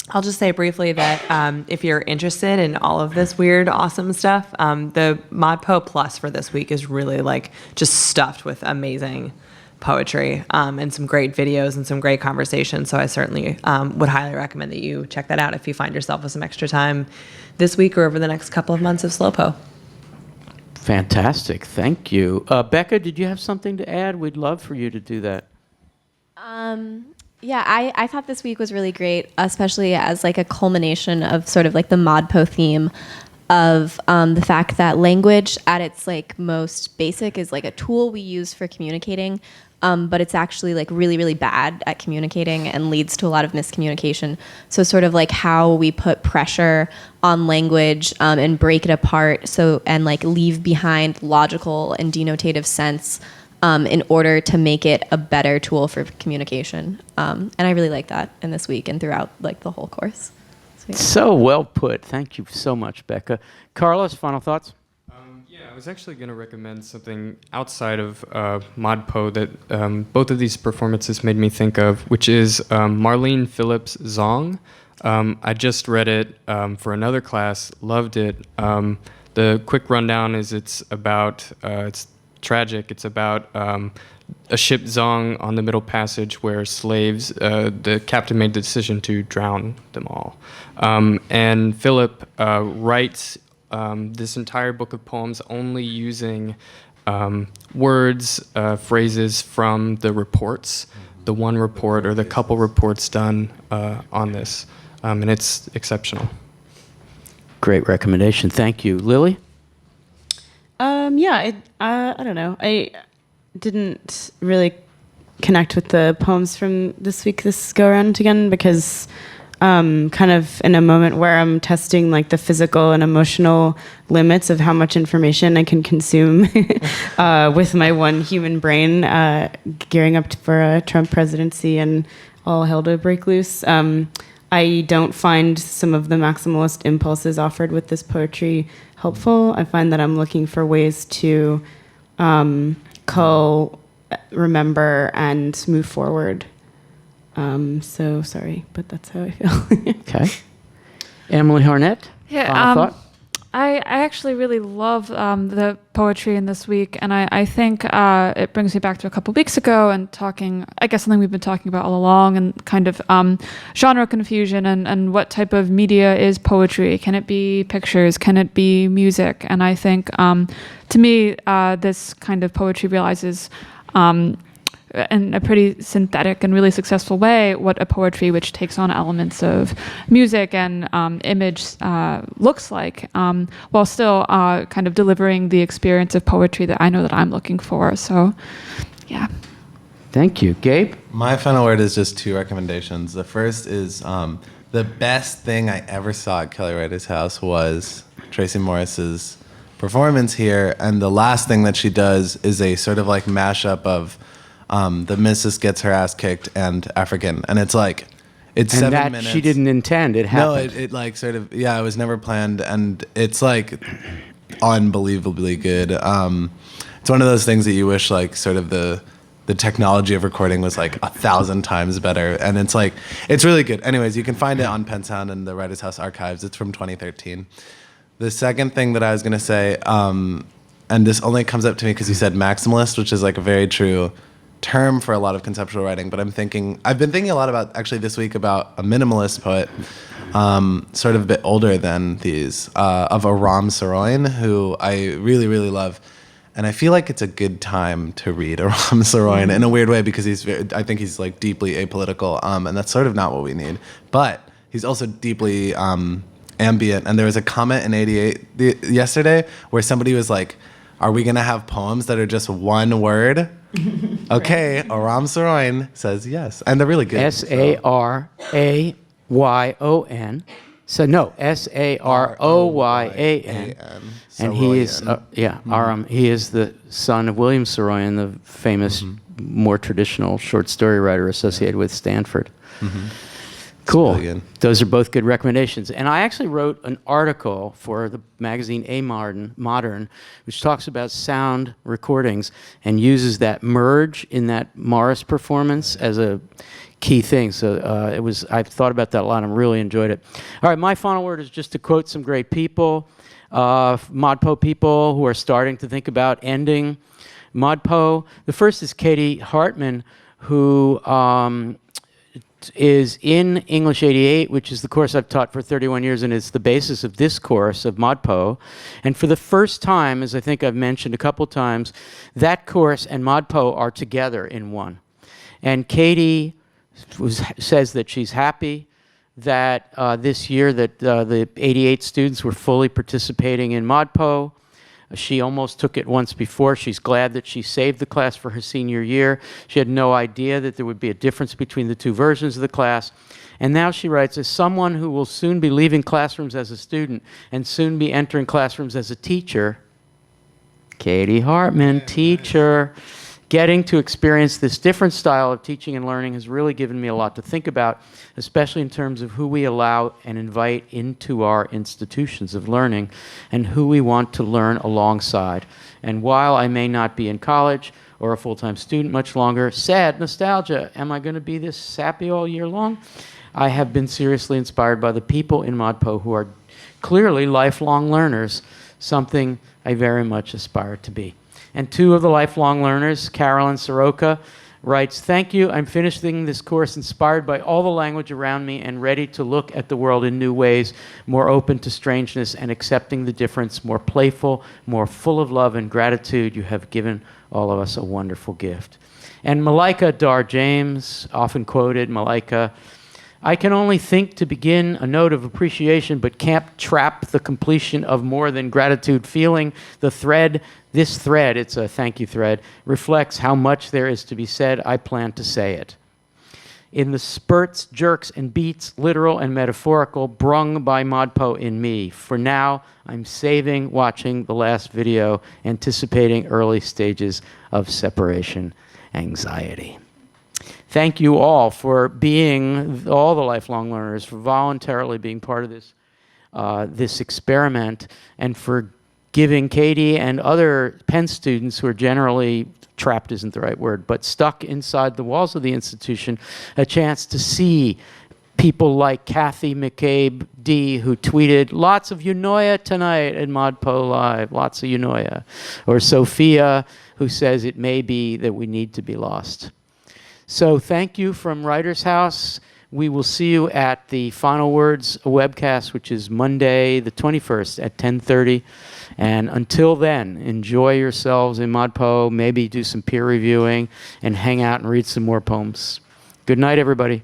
Speaker 11: I'll just say briefly that if you're interested in all of this weird, awesome stuff, the ModPo Plus for this week is really just stuffed with amazing poetry and some great videos and some great conversations. So I certainly would highly recommend that you check that out if you find yourself with some extra time this week or over the next couple of months of slow po.
Speaker 2: Fantastic, thank you. Becca, did you have something to add? We'd love for you to do that.
Speaker 20: Yeah, I thought this week was really great, especially as a culmination of sort of the ModPo theme of the fact that language at its most basic is a tool we use for communicating, but it's actually really, really bad at communicating and leads to a lot of miscommunication. So sort of how we put pressure on language and break it apart and leave behind logical and denotative sense in order to make it a better tool for communication. And I really like that in this week and throughout the whole course.
Speaker 2: So well put. Thank you so much, Becca. Carlos, final thoughts?
Speaker 14: Yeah, I was actually going to recommend something outside of ModPo that both of these performances made me think of, which is Marlene Phillips' Zong. I just read it for another class, loved it. The quick rundown is it's tragic. It's about a ship Zong on the Middle Passage where slaves, the captain made the decision to drown them all. And Philip writes this entire book of poems only using words, phrases from the reports, the one report or the couple reports done on this. And it's exceptional.
Speaker 2: Great recommendation. Thank you. Lily?
Speaker 9: Yeah, I don't know. I didn't really connect with the poems from this week, this go around again, because kind of in a moment where I'm testing like the physical and emotional limits of how much information I can consume with my one human brain, gearing up for a Trump presidency and all hell to break loose. I don't find some of the maximalist impulses offered with this poetry helpful. I find that I'm looking for ways to remember and move forward. So sorry, but that's how I feel.
Speaker 2: Okay. Emily Harnett, final thought?
Speaker 3: I actually really love the poetry in this week, and I think it brings me back to a couple weeks ago and talking, I guess something we've been talking about all along, and kind of genre confusion and what type of media is poetry. Can it be pictures? Can it be music? And I think, to me, this kind of poetry realizes in a pretty synthetic and really successful way what a poetry which takes on elements of music and image looks like, while still kind of delivering the experience of poetry that I know that I'm looking for. So, yeah.
Speaker 2: Thank you. Gabe?
Speaker 6: My final word is just 2 recommendations. The first is the best thing I ever saw at Kelly Writer's house was Tracy Morris's performance here, and the last thing that she does is a sort of like mashup of the Missus Gets Her Ass Kicked and African, and it's like it's
Speaker 2: and
Speaker 6: 7
Speaker 2: that
Speaker 6: minutes.
Speaker 2: She didn't intend. It happened.
Speaker 6: No, it like sort of it was never planned, and it's like unbelievably good. It's one of those things that you wish like sort of the technology of recording was like 1,000 times better, and it's like it's really good. Anyways, you can find it on Penn Sound and the Writers House archives. It's from 2013. The second thing that I was gonna say, and this only comes up to me because you said maximalist, which is like a very true term for a lot of conceptual writing, but I've been thinking a lot about actually this week about a minimalist poet, sort of a bit older than these, of Aram Saroyan, who I really, really love. And I feel like it's a good time to read Aram Saroyan in a weird way because I think he's like deeply apolitical, and that's sort of not what we need. But he's also deeply ambient. And there was a comment in 88 yesterday where somebody was like, are we going to have poems that are just one word? Okay, Aram Saroyan says yes. And they're really good.
Speaker 2: Sarayon. So no, Saroyan. And he is, Aram. He is the son of William Saroyan, the famous, more traditional short story writer associated with Stanford. Cool. Really those are both good recommendations. And I actually wrote an article for the magazine Modern, which talks about sound recordings and uses that merge in that Morris performance as a key thing. So I've thought about that a lot and really enjoyed it. All right, my final word is just to quote some great people, ModPo people who are starting to think about ending ModPo. The first is Katie Hartman, who is in English 88, which is the course I've taught for 31 years, and it's the basis of this course of ModPo. And for the first time, as I think I've mentioned a couple times, that course and ModPo are together in one. And Katie says that she's happy that this year that the 88 students were fully participating in ModPo. She almost took it once before. She's glad that she saved the class for her senior year. She had no idea that there would be a difference between the 2 versions of the class. And now she writes, as someone who will soon be leaving classrooms as a student and soon be entering classrooms as a teacher, Katie Hartman, teacher, getting to experience this different style of teaching and learning has really given me a lot to think about, especially in terms of who we allow and invite into our institutions of learning and who we want to learn alongside. And while I may not be in college or a full-time student much longer, sad nostalgia, am I going to be this sappy all year long? I have been seriously inspired by the people in ModPo who are clearly lifelong learners, something I very much aspire to be. And 2 of the lifelong learners, Carolyn Soroka, writes, thank you, I'm finishing this course inspired by all the language around me and ready to look at the world in new ways, more open to strangeness and accepting the difference, more playful, more full of love and gratitude. You have given all of us a wonderful gift. And Malika Dar James, often quoted, Malika, I can only think to begin a note of appreciation, but can't trap the completion of more than gratitude feeling. This thread, it's a thank you thread, reflects how much there is to be said. I plan to say it. in the spurts, jerks, and beats, literal and metaphorical, brung by ModPo in me. For now, I'm saving watching the last video, anticipating early stages of separation anxiety. Thank you all for being, all the lifelong learners, for voluntarily being part of this, this experiment, and for giving Katie and other Penn students who are generally, trapped isn't the right word, but stuck inside the walls of the institution, a chance to see people like Kathy McCabe D, who tweeted, "Lots of Eunoia tonight at ModPo Live, lots of Eunoia." Or Sophia, who says it may be that we need to be lost. So thank you from Writer's House. We will see you at the Final Words webcast, which is Monday the 21st at 10:30. And until then, enjoy yourselves in ModPo, maybe do some peer reviewing, and hang out and read some more poems. Good night, everybody.